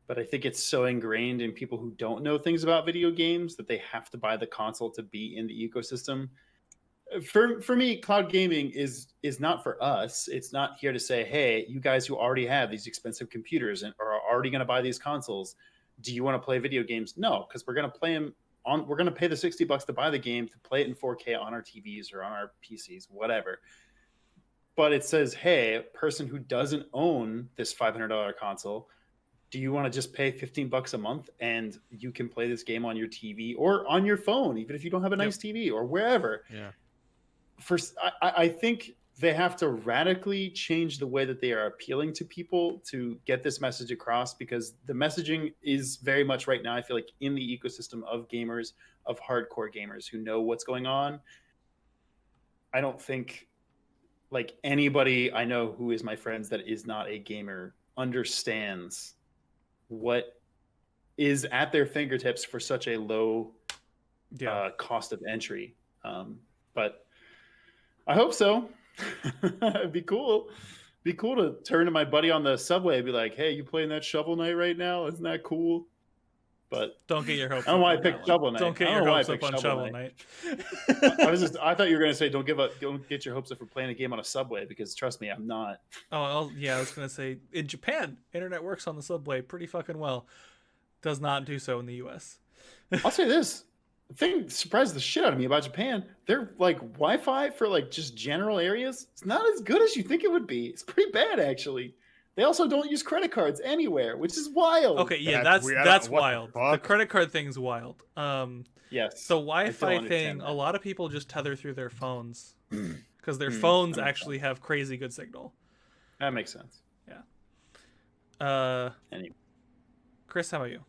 But I think it's so ingrained in people who don't know things about video games that they have to buy the console to be in the ecosystem. For me, cloud gaming is not for us. It's not here to say, hey, you guys who already have these expensive computers and are already going to buy these consoles, do you want to play video games? No, because we're going to play them on. We're going to pay the $60 to buy the game to play it in 4K on our TVs or on our PCs, whatever. But it says, hey, person who doesn't own this $500 console, do you want to just pay $15 a month and you can play this game on your TV or on your phone, even if you don't have a nice TV or wherever? Yeah. I think they have to radically change the way that they are appealing to people to get this message across, because the messaging is very much right now, I feel like, in the ecosystem of gamers, of hardcore gamers who know what's going on. I don't think like anybody I know who is my friends that is not a gamer understands what is at their fingertips for such a low cost of entry. But I hope so. It'd be cool. Be cool to turn to my buddy on the subway and be like, hey, you playing that Shovel Knight right now? Isn't that cool? but Don't get your hopes I don't up know why I on picked that Shovel one. Knight. Don't get I your don't know why I hopes up picked on Shovel Shovel Knight. I thought you were gonna say don't get your hopes up for playing a game on a subway, because trust me, I'm not. Yeah, I was gonna say in Japan, internet works on the subway pretty fucking well. Does not do so in the U.S. I'll say this. The thing that surprised the shit out of me about Japan, their like Wi-Fi for like just general areas, it's not as good as you think it would be. It's pretty bad actually. They also don't use credit cards anywhere, which is wild. Okay, yeah, That's weird. that's What the wild. The fuck? credit card thing's wild. Yes. The I don't Wi-Fi understand thing, that. a lot of people just tether through their phones because their Mm, phones that makes actually have crazy good signal. That makes sense. Anyway. Chris, how about you?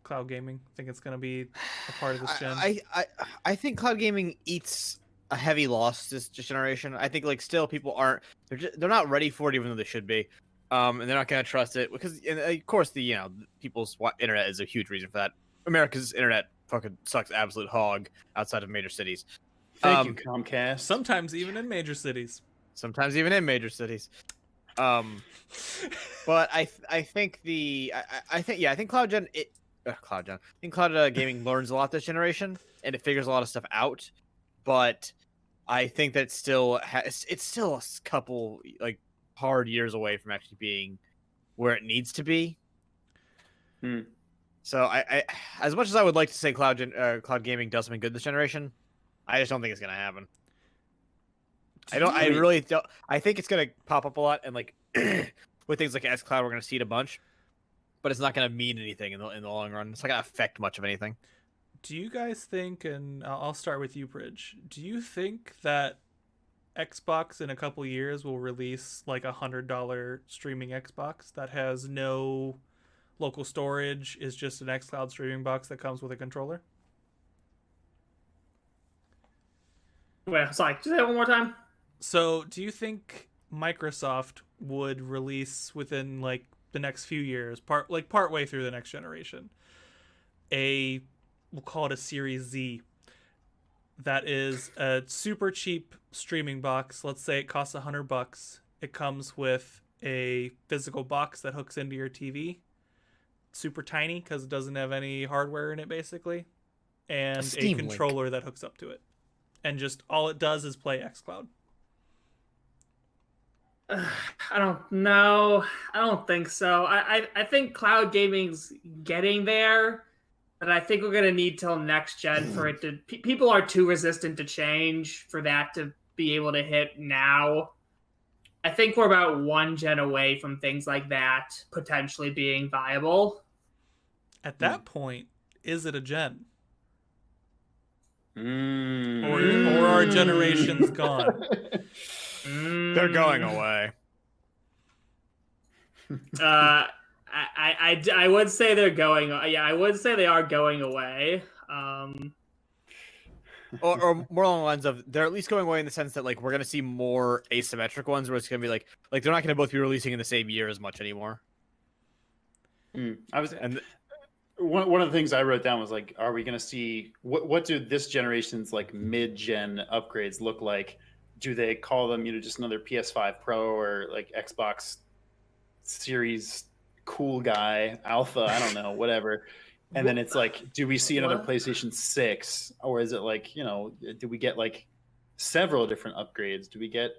Cloud gaming, think it's gonna be a part of this gen? I think cloud gaming eats a heavy loss this generation. I think like still people aren't they're not ready for it, even though they should be. And they're not gonna trust it because, and of course, the people's internet is a huge reason for that. America's internet fucking sucks absolute hog outside of major cities. Thank you, Comcast. Sometimes even in major cities. Sometimes even in major cities. But I think I think cloud gen I think cloud gaming learns a lot this generation, and it figures a lot of stuff out. But I think that it's still a couple like hard years away from actually being where it needs to be. So I as much as I would like to say cloud gaming does something good this generation, I just don't think it's gonna happen. I really don't. I think it's gonna pop up a lot, and like with things like xCloud, we're gonna see it a bunch, but it's not gonna mean anything in the long run. It's not gonna affect much of anything. Do you guys think, and I'll start with you, Bridge, do you think that Xbox in a couple years will release like $100 streaming Xbox that has no local storage, is just an xCloud streaming box that comes with a controller? Wait, sorry, just say that one more time. So, do you think Microsoft would release within like the next few years, part way through the next generation, we'll call it a Series Z, that is a super cheap streaming box? Let's say it costs $100. It comes with a physical box that hooks into your TV, super tiny because it doesn't have any hardware in it, basically, and a controller that hooks up to it, and just all it does is play xCloud. I don't know. I don't think so. I think cloud gaming's getting there, but I think we're gonna need till next gen for it to. People are too resistant to change for that to be able to hit now. I think we're about one gen away from things like that potentially being viable. At that point, is it a gen? Or are generations gone? They're going away. I would say they're going. Yeah, I would say they are going away. Or more along the lines of they're at least going away in the sense that like we're gonna see more asymmetric ones where it's gonna be like they're not gonna both be releasing in the same year as much anymore. One of the things I wrote down was like, are we going to see what do this generation's like mid-gen upgrades look like? Do they call them, just another PS5 Pro or like Xbox Series cool guy alpha? I don't know, whatever. And then it's like, do we see another PlayStation 6, or is it like, do we get like several different upgrades? Do we get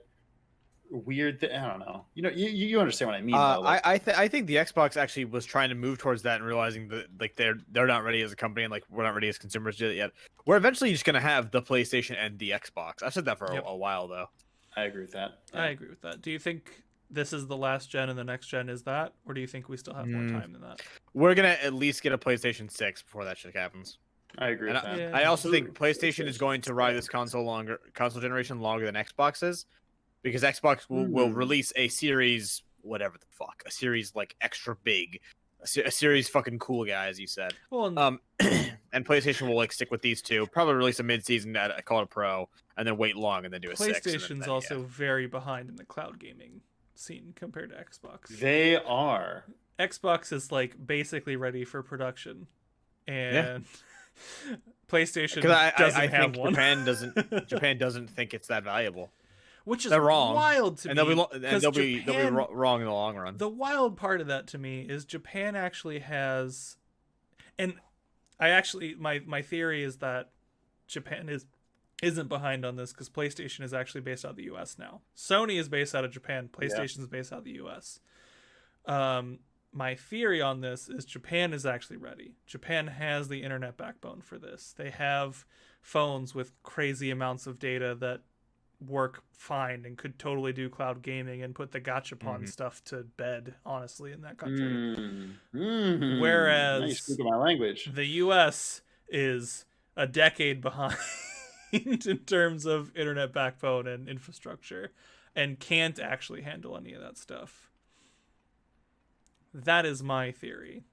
weird I don't know. You understand what I mean. Though. Like, I think the Xbox actually was trying to move towards that and realizing that like they're not ready as a company, and like we're not ready as consumers yet. We're eventually just gonna have the PlayStation and the Xbox. I've said that for a while though. I agree with that. I agree with that. Do you think this is the last gen and the next gen is that, or do you think we still have more time than that? We're gonna at least get a PlayStation 6 before that shit happens. I agree with that. Yeah. I also think PlayStation is going to ride this console generation longer than Xbox is. Because Xbox will release a series, whatever the fuck, a series like extra big, a series fucking cool guy, as you said. Well, and PlayStation will like stick with these two, probably release a mid-season, call it a Pro, and then wait long and then do a 6. PlayStation's also very behind in the cloud gaming scene compared to Xbox. They are. Xbox is like basically ready for production, and PlayStation doesn't have think one. Japan doesn't think it's that valuable. which is They're wrong. wild to And me. they'll be Japan, wrong in the long run. the wild part of that to me is Japan actually has, and I actually my theory is that Japan isn't behind on this because PlayStation is actually based out of the U.S. now. Sony is based out of Japan. PlayStation is based out of the U.S. My theory on this is Japan is actually ready. Japan has the internet backbone for this. They have phones with crazy amounts of data that work fine and could totally do cloud gaming and put the gachapon stuff to bed, honestly, in that country. Now you Whereas speak my language. the US is a decade behind in terms of internet backbone and infrastructure and can't actually handle any of that stuff. That is my theory.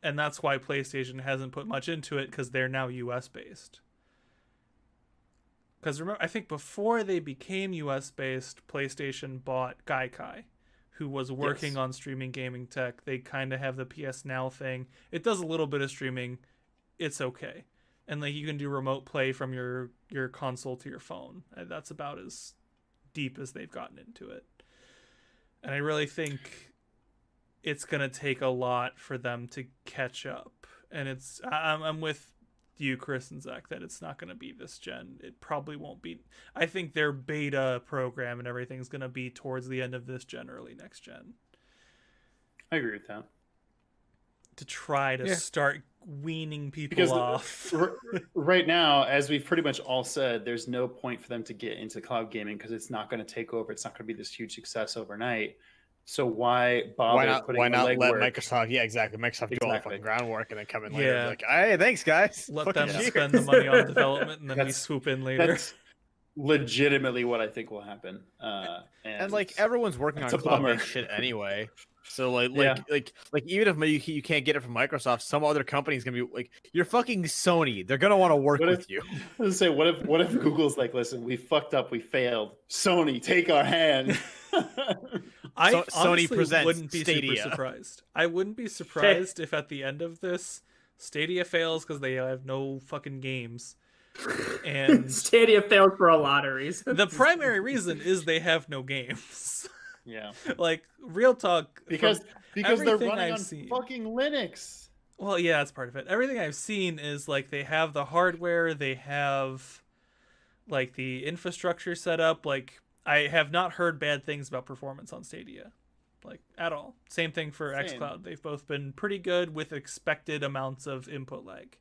And that's why PlayStation hasn't put much into it, because they're now US based. Because remember, I think before they became US based, PlayStation bought Gaikai, who was working on streaming gaming tech. They kind of have the PS Now thing. It does a little bit of streaming. It's okay. And like you can do remote play from your console to your phone. That's about as deep as they've gotten into it. And I really think it's gonna take a lot for them to catch up. And I'm with you, Chris and Zach, that it's not gonna be this gen. It probably won't be. I think their beta program and everything's gonna be towards the end of this gen, early next gen. I agree with that. To try to start weaning people Because off. Right now, as we've pretty much all said, there's no point for them to get into cloud gaming because it's not going to take over. It's not going to be this huge success overnight. So why bother putting why not the let legwork? Microsoft? Yeah, exactly. Mmicrosoft do all the fucking groundwork and then come in later and be like, "Hey, thanks, guys. Let Fucking them cheers." spend the money on development and then we That's- swoop in later. That's legitimately what I think will happen. And like everyone's working on it's a cloud bummer. shit anyway. So like even if you can't get it from Microsoft, some other company's gonna be like, "You're fucking Sony. They're gonna want to work What if- with you." I was gonna say, what if Google's like, listen, we fucked up, we failed. Sony, take our hand. I Sony honestly presents wouldn't be Stadia. super surprised. I wouldn't be surprised if at the end of this, Stadia fails because they have no fucking games. And Stadia failed for a lot of reasons. the primary reason is they have no games. Yeah, Like, real talk. because they're everything running I've on seen. fucking Linux. Well, yeah, that's part of it. Everything I've seen is like they have the hardware, they have like the infrastructure set up. Like, I have not heard bad things about performance on Stadia, like at all. Same thing for Same. xCloud. They've both been pretty good with expected amounts of input lag.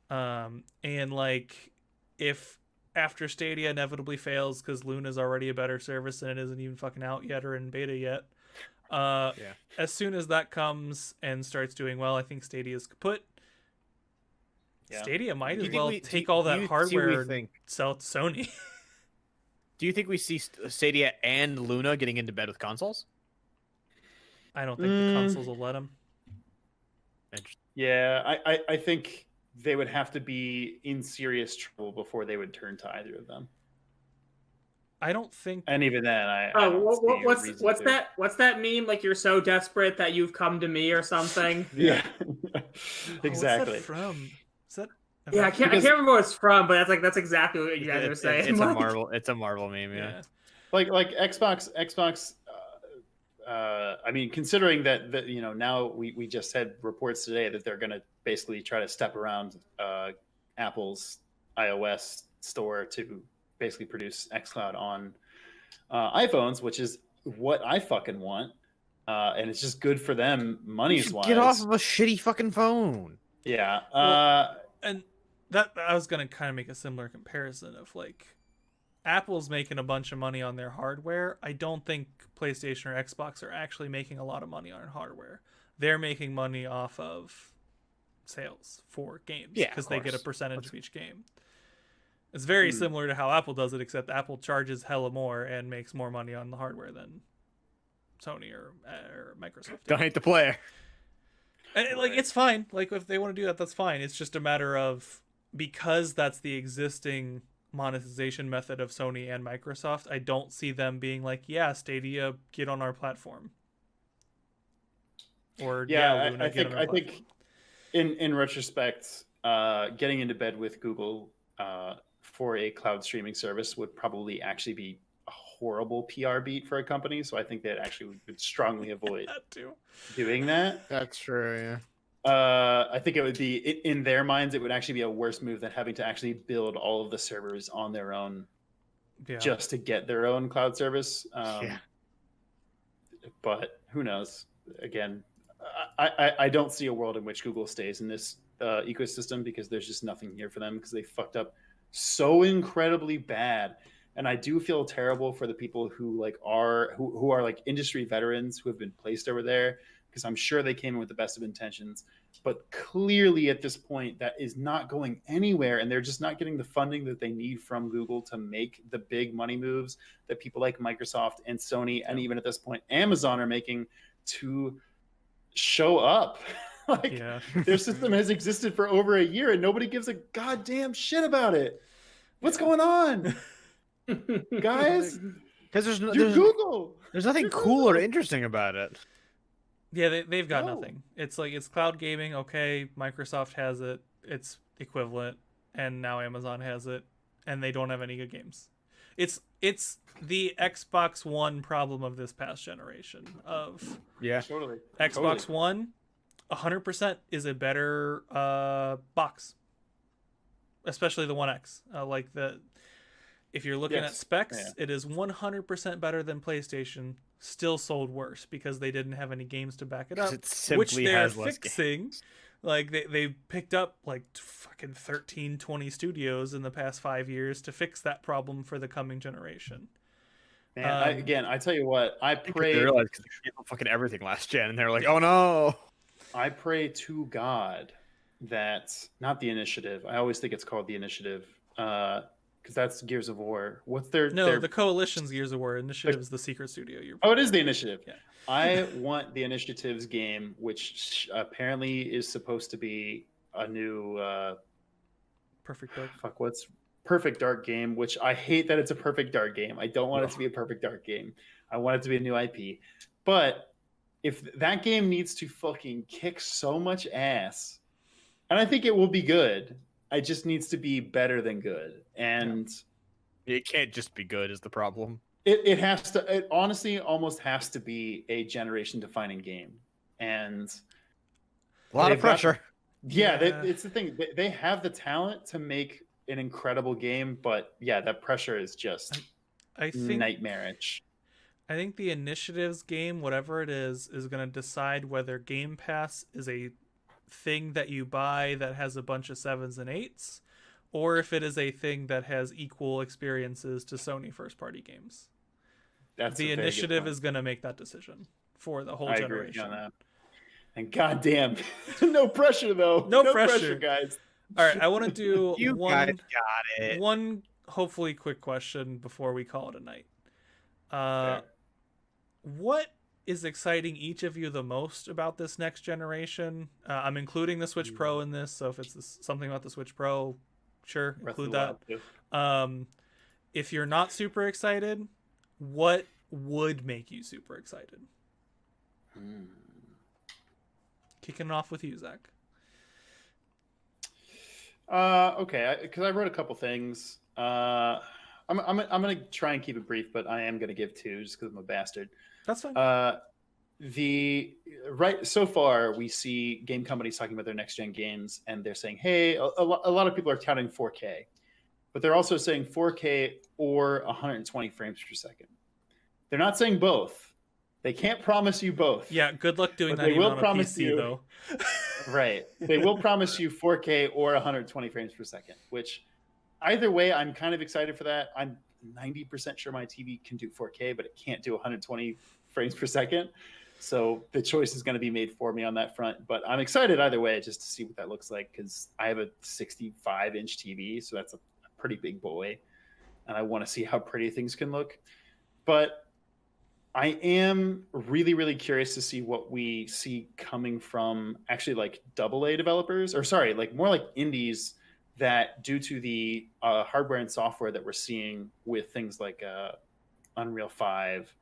And like if after Stadia inevitably fails because Luna's already a better service and it isn't even fucking out yet or in beta yet. As soon as that comes and starts doing well, I think Stadia's kaput. Yeah. Stadia might Do you as think well we- take do- all do that you see hardware we and think- sell it to Sony. Do you think we see Stadia and Luna getting into bed with consoles? I don't think the consoles will let them. Yeah, I think they would have to be in serious trouble before they would turn to either of them. I don't think. And even then, I Oh, don't see a reason what's to. that? What's that meme? Like you're so desperate that you've come to me or something? Yeah, What's exactly. that from? Is that? Yeah, I can't remember what it's from, but that's exactly what you guys are saying. It's a Like, Marvel. It's a Marvel meme. Yeah. like Xbox. I mean, considering that now we just had reports today that they're going to basically try to step around Apple's iOS store to basically produce xCloud on iPhones, which is what I fucking want, and it's just good for them money's wise. Get off of a shitty fucking phone. Yeah. And that I was gonna kind of make a similar comparison of like Apple's making a bunch of money on their hardware. I don't think PlayStation or Xbox are actually making a lot of money on hardware. They're making money off of sales for games because they get a percentage of each game. It's very similar to how Apple does it, except Apple charges hella more and makes more money on the hardware than Sony or Microsoft. Don't hate the player. And like it's fine. Like if they want to do that, that's fine. It's just a matter of because that's the existing monetization method of Sony and Microsoft. I don't see them being like, "Yeah, Stadia, get on our platform." Or Luna, I get on our think platform. in retrospect, getting into bed with Google for a cloud streaming service would probably actually be a horrible PR beat for a company. So I think that actually would strongly avoid That too. doing that. That's true. Yeah. I think it would be in their minds. It would actually be a worse move than having to actually build all of the servers on their own, Yeah. just to get their own cloud service. Yeah. But who knows? Again, I don't see a world in which Google stays in this ecosystem because there's just nothing here for them because they fucked up so incredibly bad. And I do feel terrible for the people who like who are like industry veterans who have been placed over there, because I'm sure they came in with the best of intentions, but clearly at this point that is not going anywhere, and they're just not getting the funding that they need from Google to make the big money moves that people like Microsoft and Sony and even at this point Amazon are making to show up. Like Yeah. their system has existed for over a year and nobody gives a goddamn shit about it. What's going on, guys? Because You're Google. there's nothing You're cool or Google. interesting about it. Yeah, they've got No. nothing. It's like it's cloud gaming. Okay, Microsoft has it. It's equivalent, and now Amazon has it, and they don't have any good games. It's the Xbox One problem of this past generation. Of Yeah. Totally. Xbox Totally. One, 100% is a better box, especially the One X. Like if you're looking at Yes. specs, Yeah. it is 100% better than PlayStation. Still sold worse because they didn't have any games to back it up, It simply which they're has less fixing. games. Like they picked up like fucking 13, 20 studios in the past 5 years to fix that problem for the coming generation. Man, Um, I tell you what, I They pray realized because they canceled fucking everything last gen, and they're like, "Oh no!" I pray to God that not the initiative. I always think it's called the initiative, because that's Gears of War. What's their No, their? the Coalition's Gears of War. Initiative is the secret studio. You're Oh, it is the initiative. Yeah. I want the initiative's game, which apparently is supposed to be a new Perfect Dark. what's Perfect Dark game. Which I hate that it's a Perfect Dark game. I don't want it to be a Perfect Dark game. I want it to be a new IP. But if that game needs to fucking kick so much ass, and I think it will be good, it just needs to be better than good. And It can't just be good. Is the problem? it has to. It honestly almost has to be a generation defining game. And A lot They've of got- pressure. yeah, Yeah. it's the thing. They have the talent to make an incredible game, but yeah, that pressure is just I think nightmarish. I think the Initiative's game, whatever it is going to decide whether Game Pass is a thing that you buy that has a bunch of 7s and 8s, or if it is a thing that has equal experiences to Sony first-party games. That's The a very good Initiative point. is going to make that decision for the whole I agree with you generation. on that. And goddamn, no pressure though. No pressure. guys. All right, I want to do You guys got it. one hopefully quick question before we call it a night. Fair. What is exciting each of you the most about this next generation? I'm including the Switch Pro in this, so if it's something about the Switch Pro, sure, Breath of include the that. Wild, too. If you're not super excited, what would make you super excited? Kicking it off with you, Zach. Okay, because I wrote a couple things. I'm gonna try and keep it brief, but I am gonna give two just because I'm a bastard. That's fine. So far we see game companies talking about their next gen games, and they're saying, hey, a lot of people are touting 4K, but they're also saying 4K or 120 frames per second. They're not saying both. They can't promise you both. Yeah, good luck doing But that they even will on a promise PC, you- though. Right. They will promise you 4K or 120 frames per second, which either way, I'm kind of excited for that. I'm 90% sure my TV can do 4K, but it can't do 120 frames per second. So the choice is going to be made for me on that front. But I'm excited either way just to see what that looks like, because I have a 65-inch TV, so that's a pretty big boy. And I want to see how pretty things can look. But I am really, really curious to see what we see coming from actually like AA developers, or sorry, like more like indies that, due to the hardware and software that we're seeing with things like Unreal 5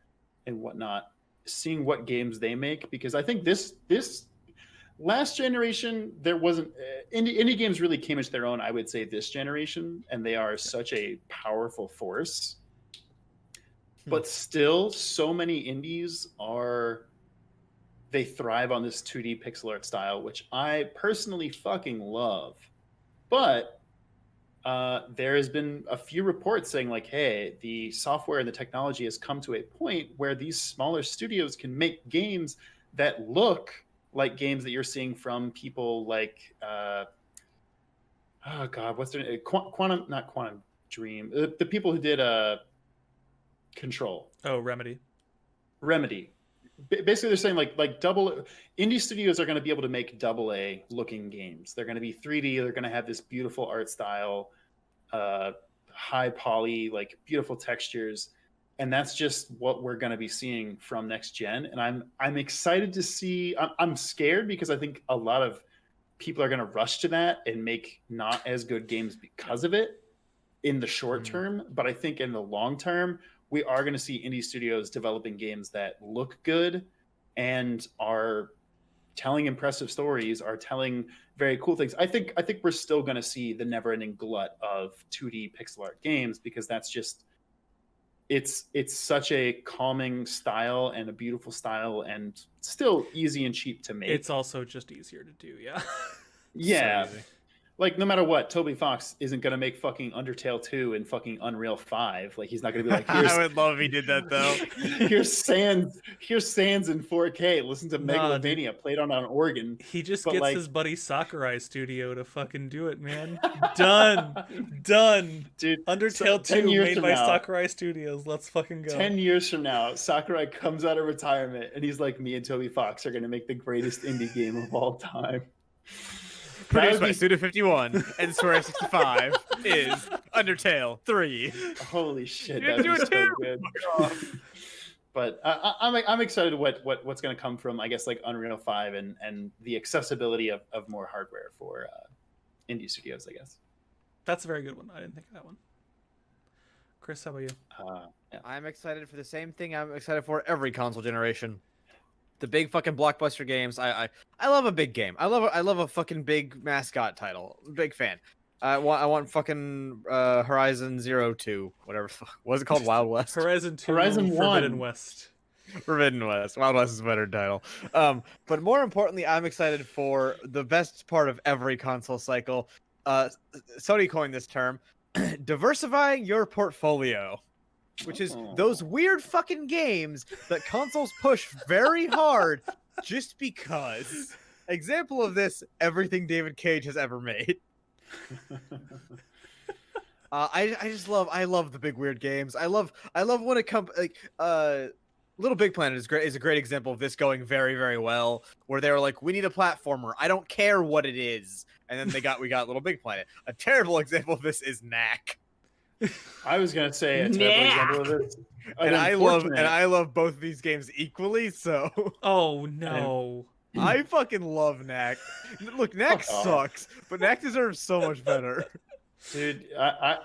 and whatnot, seeing what games they make. Because I think this last generation, there wasn't indie games really came into their own, I would say, this generation, and they are such a powerful force but still, so many indies they thrive on this 2D pixel art style, which I personally fucking love. But there has been a few reports saying like, hey, the software and the technology has come to a point where these smaller studios can make games that look like games that you're seeing from people like, oh God, what's their name? Quantum, not Quantum Dream. The people who did Control. Oh, Remedy. Basically, they're saying like double indie studios are going to be able to make AA looking games. They're going to be 3D. They're going to have this beautiful art style, high poly, like beautiful textures, and that's just what we're going to be seeing from next gen. And I'm excited to see. I'm scared because I think a lot of people are going to rush to that and make not as good games because of it in the short term. But I think in the long term, we are going to see indie studios developing games that look good and are telling impressive stories, are telling very cool things. I think we're still going to see the never-ending glut of 2D pixel art games because that's just it's such a calming style and a beautiful style and still easy and cheap to make. It's also just easier to do, yeah. Yeah. So easy. Like, no matter what, Toby Fox isn't going to make fucking Undertale 2 and fucking Unreal 5. Like, he's not going to be like, I would love if he did that though. here's Sans in 4K. Listen to Nah, Megalovania played on an organ. He just But, gets like- his buddy Sakurai Studio to fucking do it, man. Done. Dude, Undertale 10 2 years made from by now- Sakurai Studios. Let's fucking go. 10 years from now, Sakurai comes out of retirement and he's like, me and Toby Fox are going to make the greatest indie game of all time. That Produced would by be- Suda51 and Square 65 is Undertale 3. Holy shit, You that'd do be it so too. good. But I'm excited what's going to come from, I guess, like Unreal 5 and the accessibility of more hardware for indie studios, I guess. That's a very good one. I didn't think of that one. Chris, how about you? Yeah. I'm excited for the same thing I'm excited for every console generation. The big fucking blockbuster games. I love a big game. I love a fucking big mascot title. Big fan. I want fucking Horizon 02, whatever. What is it called? Wild West. Horizon 2, Horizon Forbidden 1. West. Forbidden West. Wild West is a better title. But more importantly, I'm excited for the best part of every console cycle. Sony coined this term, diversifying your portfolio. Which is those weird fucking games that consoles push very hard just because. Example of this, everything David Cage has ever made. I love the big weird games. I love when it comes like Little Big Planet is a great example of this going very, very well, where they were like, we need a platformer. I don't care what it is. And then we got Little Big Planet. A terrible example of this is Knack. I was gonna say a terrible example of this. And I love both of these games equally, so Oh, no. I fucking love Knack. Look, Knack Fuck off. sucks, but Knack deserves so much better. Dude,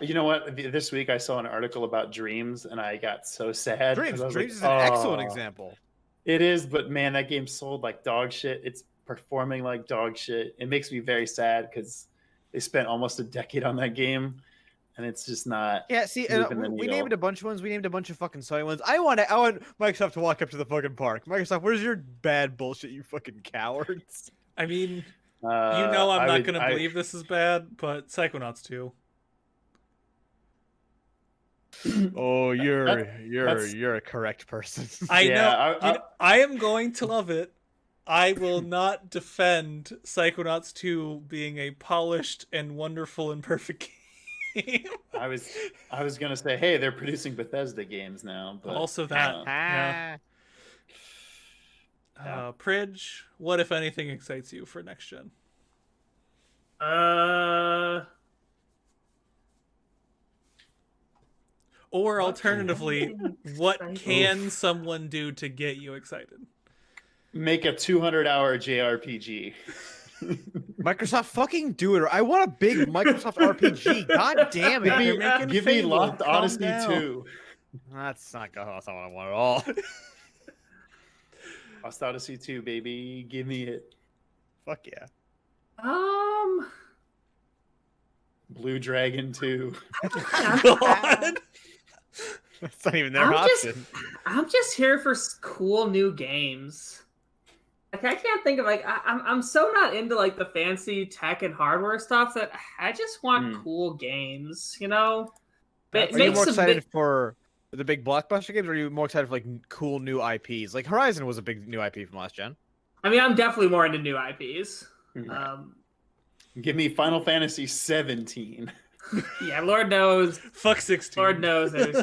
you know what? This week I saw an article about Dreams, and I got so sad. 'cause I was Dreams is like, an excellent "Oh." example. It is, but man, that game sold like dog shit. It's performing like dog shit. It makes me very sad because they spent almost a decade on that game, and it's just not. Yeah, see, moving the we needle. named a bunch of ones. We named a bunch of fucking Sony ones. I want Microsoft to walk up to the fucking park. Microsoft, where's your bad bullshit, you fucking cowards? I mean, you know I'm I not would- going to believe this is bad, but Psychonauts 2. Oh, that's- you're a correct person. I Yeah, know. I am going to love it. I will not defend Psychonauts 2 being a polished and wonderful and perfect game. I was gonna say, hey, they're producing Bethesda games now, but Also that. uh, Yeah. Pridge, what if anything excites you for next gen? Or alternatively, what can someone do to get you excited? make a 200-hour JRPG. Microsoft, fucking do it! I want a big Microsoft RPG. God damn it! They're making Give me Fable. Lost Calm Odyssey down. 2. That's not what I want at all. Lost Odyssey 2, baby. Give me it. Fuck yeah. Blue Dragon 2. God. That's not even their I'm option. I'm just here for cool new games. Like I can't think of I'm so not into like the fancy tech and hardware stuff that I just want cool games. You know, That's- Are you more excited for the big blockbuster games, or are you more excited for like cool new IPs? Like Horizon was a big new IP from last gen. I mean, I'm definitely more into new IPs. Right. Give me Final Fantasy 17. Yeah, Lord knows. Fuck 16. Lord knows there's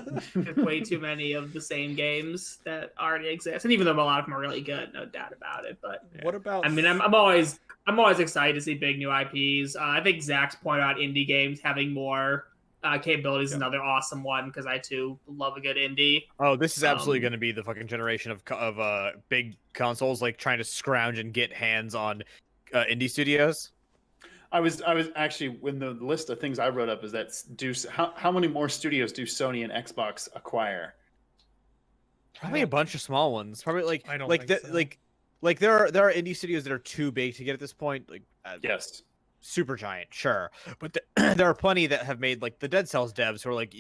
way too many of the same games that already exist, and even though a lot of them are really good, no doubt about it. But What about? I mean, I'm always excited to see big new IPs. I think Zach's point out indie games having more capabilities is another awesome one because I too love a good indie. Oh, this is absolutely going to be the fucking generation of big consoles, like trying to scrounge and get hands on indie studios. I was actually, when the list of things I wrote up is that how many more studios do Sony and Xbox acquire? Probably a bunch of small ones. Probably like I don't like think the, so. like there are indie studios that are too big to get at this point. Like Yes. super giant, sure, but there are plenty that have made like the Dead Cells devs who are like,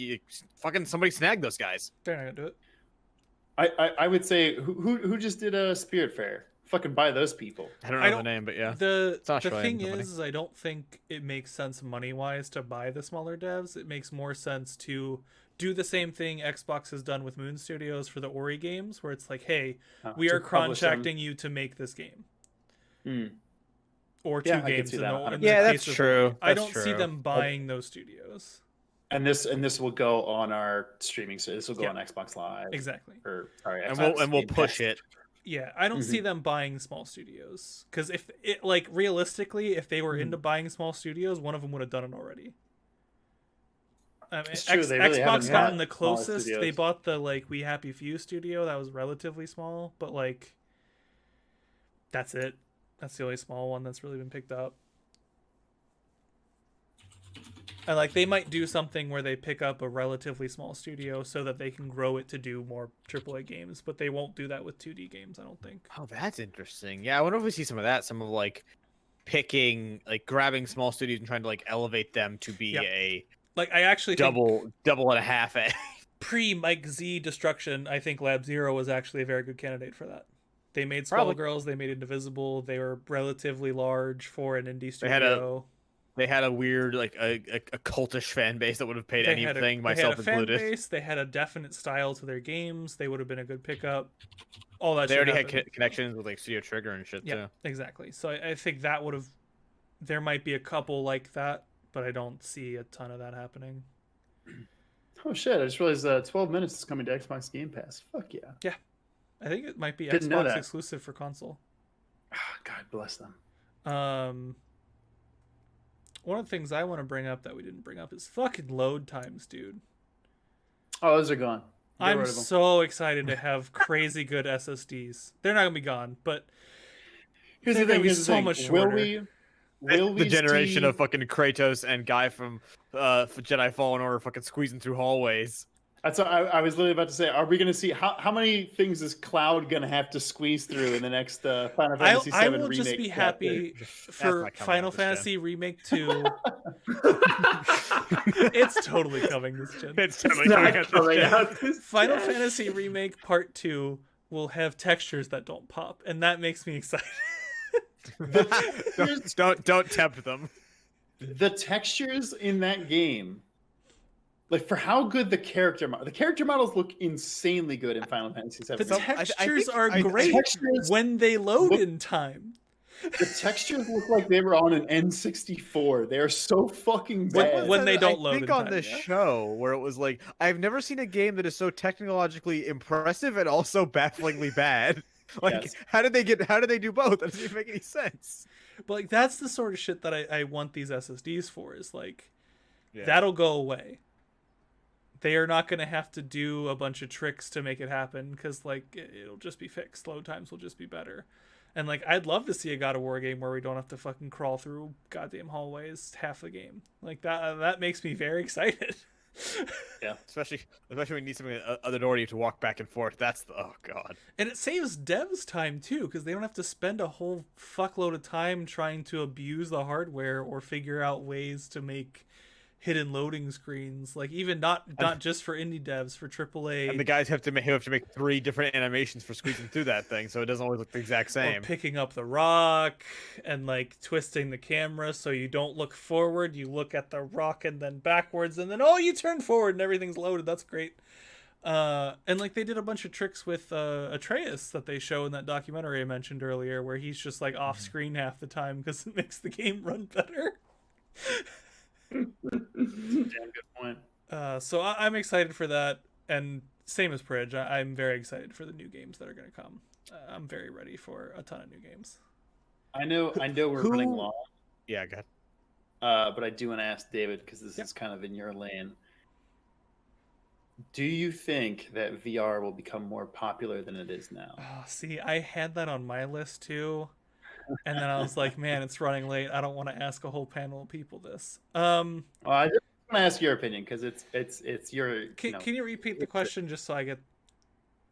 fucking somebody snag those guys. They're not gonna do it. I would say who just did a Spirit Fair? Fucking buy those people. I don't know the name, but yeah. The not Shoei thing company. is I don't think it makes sense money wise to buy the smaller devs. It makes more sense to do the same thing Xbox has done with Moon Studios for the Ori games, where it's like, hey, we to are publish them. contracting you to make this game. Or Yeah, two I could games see in that. the Yeah, case that's of true. Ori. I That's don't see true. them buying those studios. And this will go on our streaming. So this will go Yeah. on Xbox Live. Exactly. Or sorry, And Xbox we'll Game push Pass. it. Yeah, I don't see them buying small studios, because if it, like, realistically, if they were into buying small studios, one of them would have done it already. I mean, It's true, they really haven't Xbox had gotten the smaller closest. They studios. bought the like We Happy Few studio that was relatively small, but like that's it. That's the only small one that's really been picked up. And like they might do something where they pick up a relatively small studio so that they can grow it to do more AAA games, but they won't do that with 2D games, I don't think. Oh, that's interesting. Yeah, I wonder if we see some of that. Some of like picking, like grabbing small studios and trying to like elevate them to be a Like I actually think double and a half A. pre Mike Z Destruction, I think Lab Zero was actually a very good candidate for that. They made Skull Probably. Girls, they made Indivisible, they were relatively large for an indie studio. They had a weird, like a cultish fan base that would have paid anything, myself they had a included. fan base, they had a definite style to their games, they would have been a good pickup. All that They shit already had happened. connections with like Studio Trigger and shit Yeah, too. exactly. So I think that would have. There might be a couple like that, but I don't see a ton of that happening. Oh shit! I just realized 12 minutes is coming to Xbox Game Pass. Fuck yeah! I think it might be Didn't know Xbox that. exclusive for console. God bless them. One of the things I want to bring up that we didn't bring up is fucking load times, dude. Oh, those are gone. Get I'm rid of them. so excited to have crazy good SSDs. They're not gonna be gone, but Here's they're the thing. gonna be Here's the so thing. much shorter. Will The we generation see... of fucking Kratos and Guy from Jedi Fallen Order fucking squeezing through hallways. That's what I was literally about to say. Are we going to see how many things is Cloud going to have to squeeze through in the next Final Fantasy VII I will remake? just be chapter? happy for not coming Final out this gen. Fantasy Remake 2. It's totally coming this gen. It's totally Not coming out this coming gen. out this Final gen. Fantasy Remake Part 2 will have textures that don't pop, and that makes me excited. Don't tempt them. The textures in that game, like for how good the character models look insanely good in Final Fantasy VII. The Remake. textures think- are I- great textures when they load look- in time. The textures look like they were on an N64. They are so fucking bad. When they don't I load think in on time, the yeah. show where it was like, I've never seen a game that is so technologically impressive and also bafflingly bad. Like, Yes. how did they do both? That doesn't even make any sense. But like that's the sort of shit that I want these SSDs for, is like Yeah. that'll go away. They are not going to have to do a bunch of tricks to make it happen, because like it'll just be fixed. Load times will just be better. And like I'd love to see a God of War game where we don't have to fucking crawl through goddamn hallways half the game. Like that makes me very excited. Yeah. Especially when you need something other door you to walk back and forth. That's the oh god. And it saves devs time too, because they don't have to spend a whole fuckload of time trying to abuse the hardware or figure out ways to make hidden loading screens, like even not just for indie devs, for AAA. And the guys have to make 3 different animations for squeezing through that thing, so it doesn't always look the exact Or same. picking up the rock and like twisting the camera so you don't look forward, you look at the rock and then backwards, and then you turn forward and everything's loaded. That's great. And like they did a bunch of tricks with Atreus that they show in that documentary I mentioned earlier, where he's just like off screen half the time because it makes the game run better. Damn good point. So I'm excited for that, and same as Pridge, I'm very excited for the new games that are going to come. I'm very ready for a ton of new games. I know we're running long. Yeah, go ahead. But I do want to ask David, because this is kind of in your lane. Do you think that VR will become more popular than it is now? Oh, see, I had that on my list too, and then I was like, man, it's running late. I don't want to ask a whole panel of people this. Well, I just want to ask your opinion, because it's your. Can you repeat the question just so I get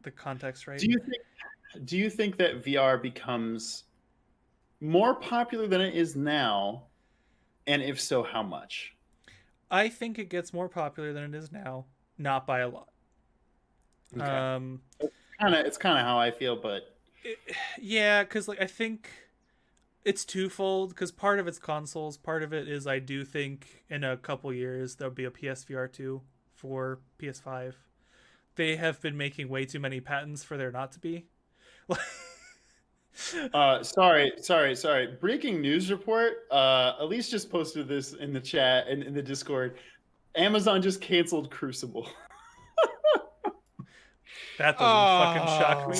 the context right? Do you think that VR becomes more popular than it is now, and if so, how much? I think it gets more popular than it is now, not by a lot. Okay. It's kind of how I feel, but yeah, because like I think it's twofold. Because part of it's consoles, part of it is I do think in a couple years there'll be a PSVR 2 for PS5. They have been making way too many patents for there not to be. Sorry. Breaking news report. Elise just posted this in the chat and in the Discord. Amazon just canceled Crucible. That doesn't fucking shock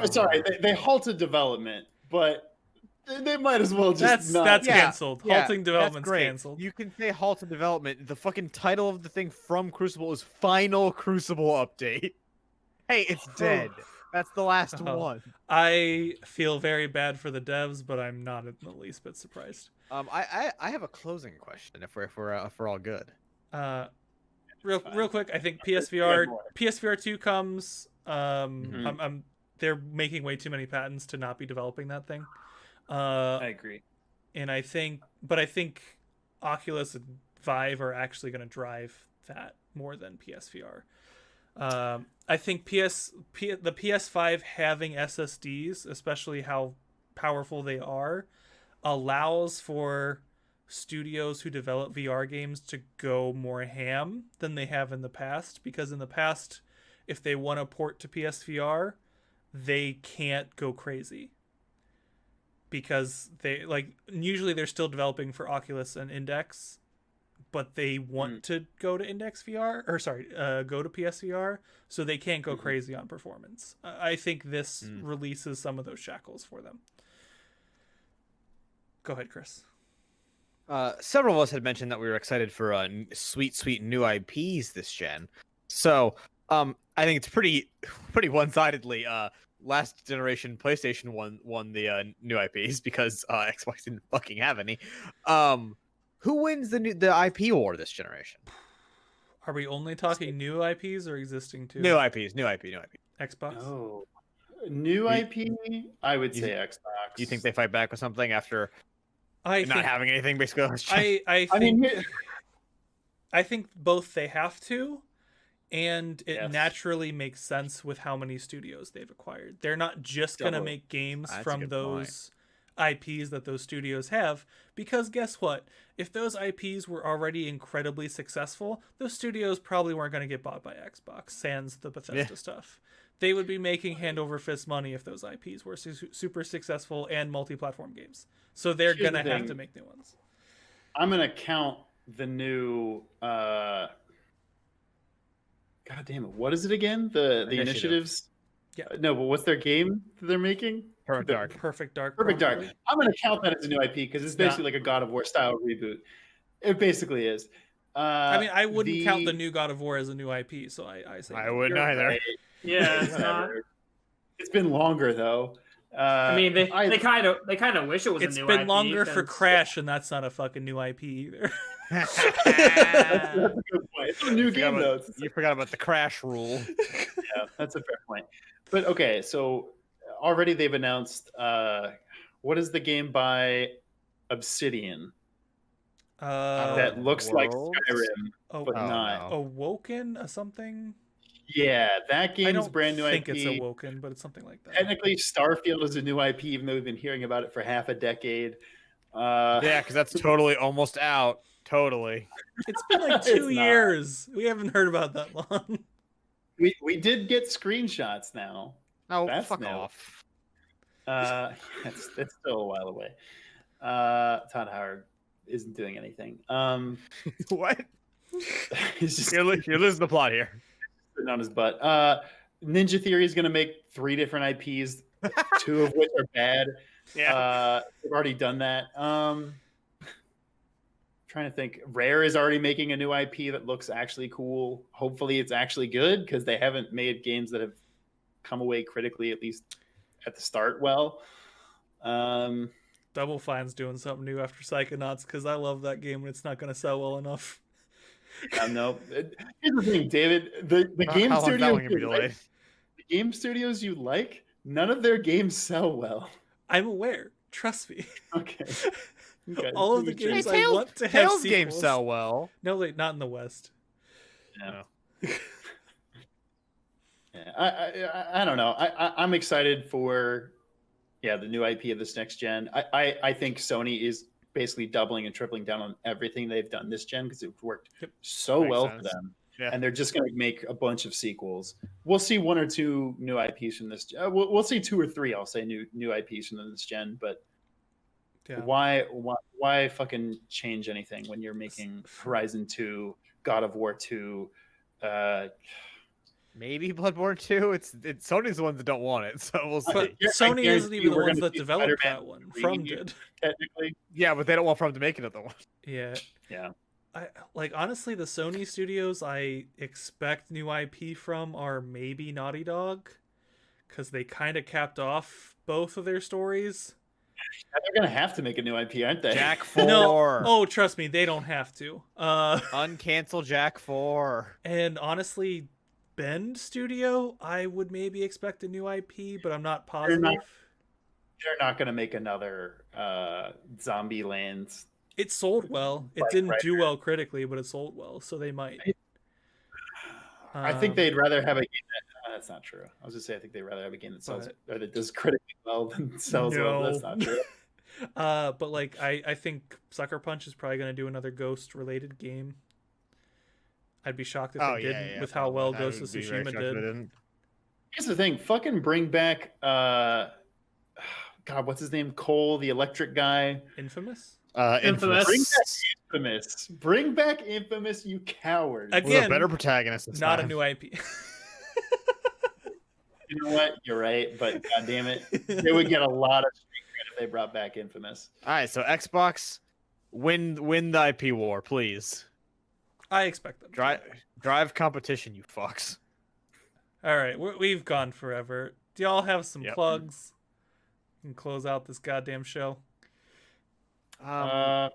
me. Sorry, they halted development, but they might as well just that's canceled. Halting development's great. canceled. You can say halted development. The fucking title of the thing from Crucible is Final Crucible Update. Hey, it's dead. That's the last one. I feel very bad for the devs, but I'm not in the least bit surprised. I have a closing question if we're all good. Real quick, I think PSVR 2 comes. They're making way too many patents to not be developing that thing. I agree. And I think Oculus and Vive are actually going to drive that more than PSVR. I think the PS5 having SSDs, especially how powerful they are, allows for studios who develop VR games to go more ham than they have in the past. Because in the past, if they want to port to PSVR, they can't go crazy. Because they usually they're still developing for Oculus and Index, but they want to go to Index VR go to PSVR, so they can't go crazy on performance. I think this releases some of those shackles for them. Go ahead, Chris. Several of us had mentioned that we were excited for sweet new IPs this gen. So I think it's pretty one-sidedly. Last generation PlayStation won the new IPs because Xbox didn't fucking have any. Who wins the IP war this generation? Are we only talking new IPs or existing too? New IP. Xbox. Oh, new IP. I would say Xbox. Do you think they fight back with something after not having anything basically? I think both they have to, and it naturally makes sense with how many studios they've acquired. They're not just going to make games from those IPs that those studios have, because guess what? If those IPs were already incredibly successful, those studios probably weren't going to get bought by Xbox, sans the Bethesda stuff. They would be making hand over fist money if those IPs were super successful and multi-platform games. So they're going to have to make new ones. I'm going to count the new God damn it. What is it again? The initiatives? Yeah. No, but what's their game that they're making? Perfect Dark. I'm going to count that as a new IP because it's basically like a God of War style reboot. It basically is. I wouldn't count the new God of War as a new IP, so I say I wouldn't either. Right. Yeah, it's not. It's been longer though. They kind of wish it was a new IP. It's been longer for Crash, and that's not a fucking new IP either. That's a good point. It's a new game though. You forgot about the Crash rule. Yeah, that's a fair point. But okay, so already they've announced what is the game by Obsidian? that looks like Worlds? Skyrim, Oh, but Oh, not. no. Awoken, a something. Yeah, that I game's don't brand new think IP. it's Awoken, but it's something like that. Technically, Starfield is a new IP, even though we've been hearing about it for half a decade. Yeah, because that's totally almost out. Totally. It's been like It's 2 not. years. We haven't heard about that long. we did get screenshots now. Oh, That's fuck new. off. That's still a while away. Todd Howard isn't doing anything. What? He's just You're losing the plot here. sitting on his butt. Ninja Theory is going to make 3 different IPs, 2 of which are bad. Yeah. They've already done that. Trying to think. Rare is already making a new IP that looks actually cool. Hopefully, it's actually good because they haven't made games that have come away critically, at least at the start, well. Double Fine's doing something new after Psychonauts because I love that game and it's not going to sell well enough. No. Here's the thing, David. The game How long is that studios one gonna be you like, delayed? the game studios you like, none of their games sell well. I'm aware. Trust me. Okay. Okay. All of the Sure. games Hey, I want to have Tales games sequels. sell well. No, wait, not in the West. Yeah. Yeah, I don't know. I'm excited for the new IP of this next gen. I think Sony is basically doubling and tripling down on everything they've done this gen because it worked so Makes well sense. for them. Yeah. And they're just going to make a bunch of sequels. We'll see 1 or 2 new IPs from this. We'll see 2 or 3. I'll say new IPs from this gen. But Yeah. why fucking change anything when you're making Horizon 2, God of War 2? Maybe Bloodborne 2. It's Sony's the ones that don't want it, so we'll see. But I Sony guarantee isn't even you the we're ones gonna that see developed Spider-Man that one. 3, From did. Technically. Yeah, but they don't want From to make another one. Yeah. Yeah. I honestly, the Sony studios I expect new IP from are maybe Naughty Dog, because they kind of capped off both of their stories. They're gonna have to make a new IP, aren't they? Jack 4. No, oh, trust me, they don't have to. Uncancel Jack 4. And honestly, Bend Studio, I would maybe expect a new IP, but I'm not positive. They're not gonna make another Zombie Lands. It sold well. It Like, didn't right. do well critically, but it sold well, so they might. I think they'd rather have a game that. That's not true. I was just say I think they'd rather have a game that sells or that does critically well than sells well. That's not true. But like I think Sucker Punch is probably going to do another Ghost related game. I'd be shocked if they didn't with how well Ghost of Tsushima did. Here's the thing: fucking bring back God, what's his name? Cole, the electric guy. Infamous. Infamous. Bring back Infamous. Bring back Infamous, you coward. Again, With a better protagonist. This not time. a new IP. You know what? You're right, but god damn it, they would get a lot of street cred if they brought back Infamous. All right, so Xbox, win the IP war, please. I expect them. Drive competition, you fucks. All right, we've gone forever. Do y'all have some Yep. plugs? And close out this goddamn show. The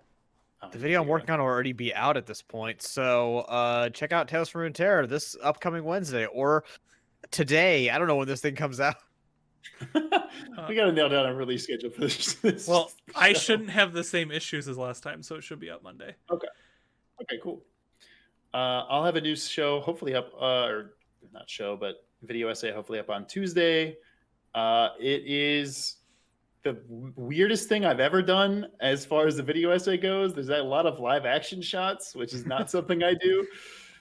video I'm working on will already be out at this point, so check out Tales from Runeterra this upcoming Wednesday or today. I don't know when this thing comes out. We gotta nail down a release schedule for this. Well, I show. shouldn't have the same issues as last time, so it should be out Monday. Okay, cool. I'll have a new show hopefully up, or not show, but video essay hopefully up on Tuesday. It is the weirdest thing I've ever done as far as the video essay goes. There's a lot of live action shots, which is not something I do.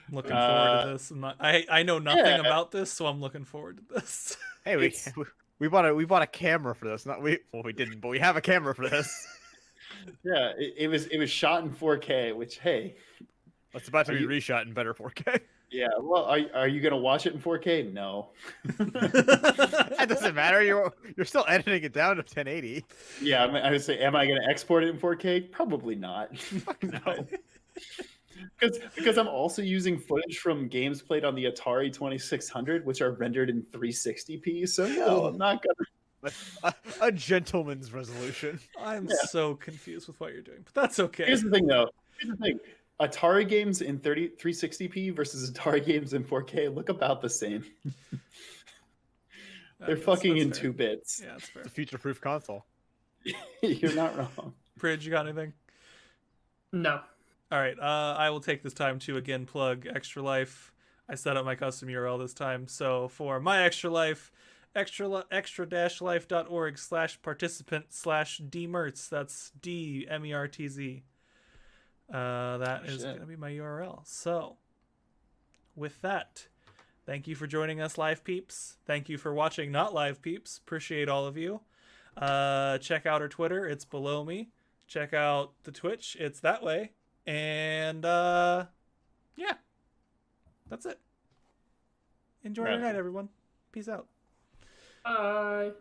I'm looking forward to this. I know nothing yeah. about this, so I'm looking forward to this. Hey, we bought a camera for this. We didn't, but we have a camera for this. Yeah, it was shot in 4K, which hey, It's about to Are be you- reshot in better 4K. yeah. Well, are you gonna watch it in 4K? No. That doesn't matter. You're still editing it down to 1080. Yeah, I would say, am I gonna export it in 4K? Probably not. No. Because I'm also using footage from games played on the Atari 2600, which are rendered in 360p. So no, I'm not gonna. A gentleman's resolution. I'm so confused with what you're doing, but that's okay. Here's the thing, though. Atari games in 360p versus Atari games in 4K look about the same. They're fucking in fair. 2 bits. Yeah, that's fair. It's a future-proof console. You're not wrong. Bridge, you got anything? No. All right. I will take this time to again plug Extra Life. I set up my custom URL this time. So for my Extra Life, extra-life.org/participant/dmertz. That's DMERTZ. That is shit. going to be my URL. So with that, thank you for joining us, live peeps. Thank you for watching, not live peeps. Appreciate all of you. Check out our Twitter. It's below me. Check out the Twitch. It's that way. And yeah, that's it. Enjoy your night, everyone. Peace out. Bye.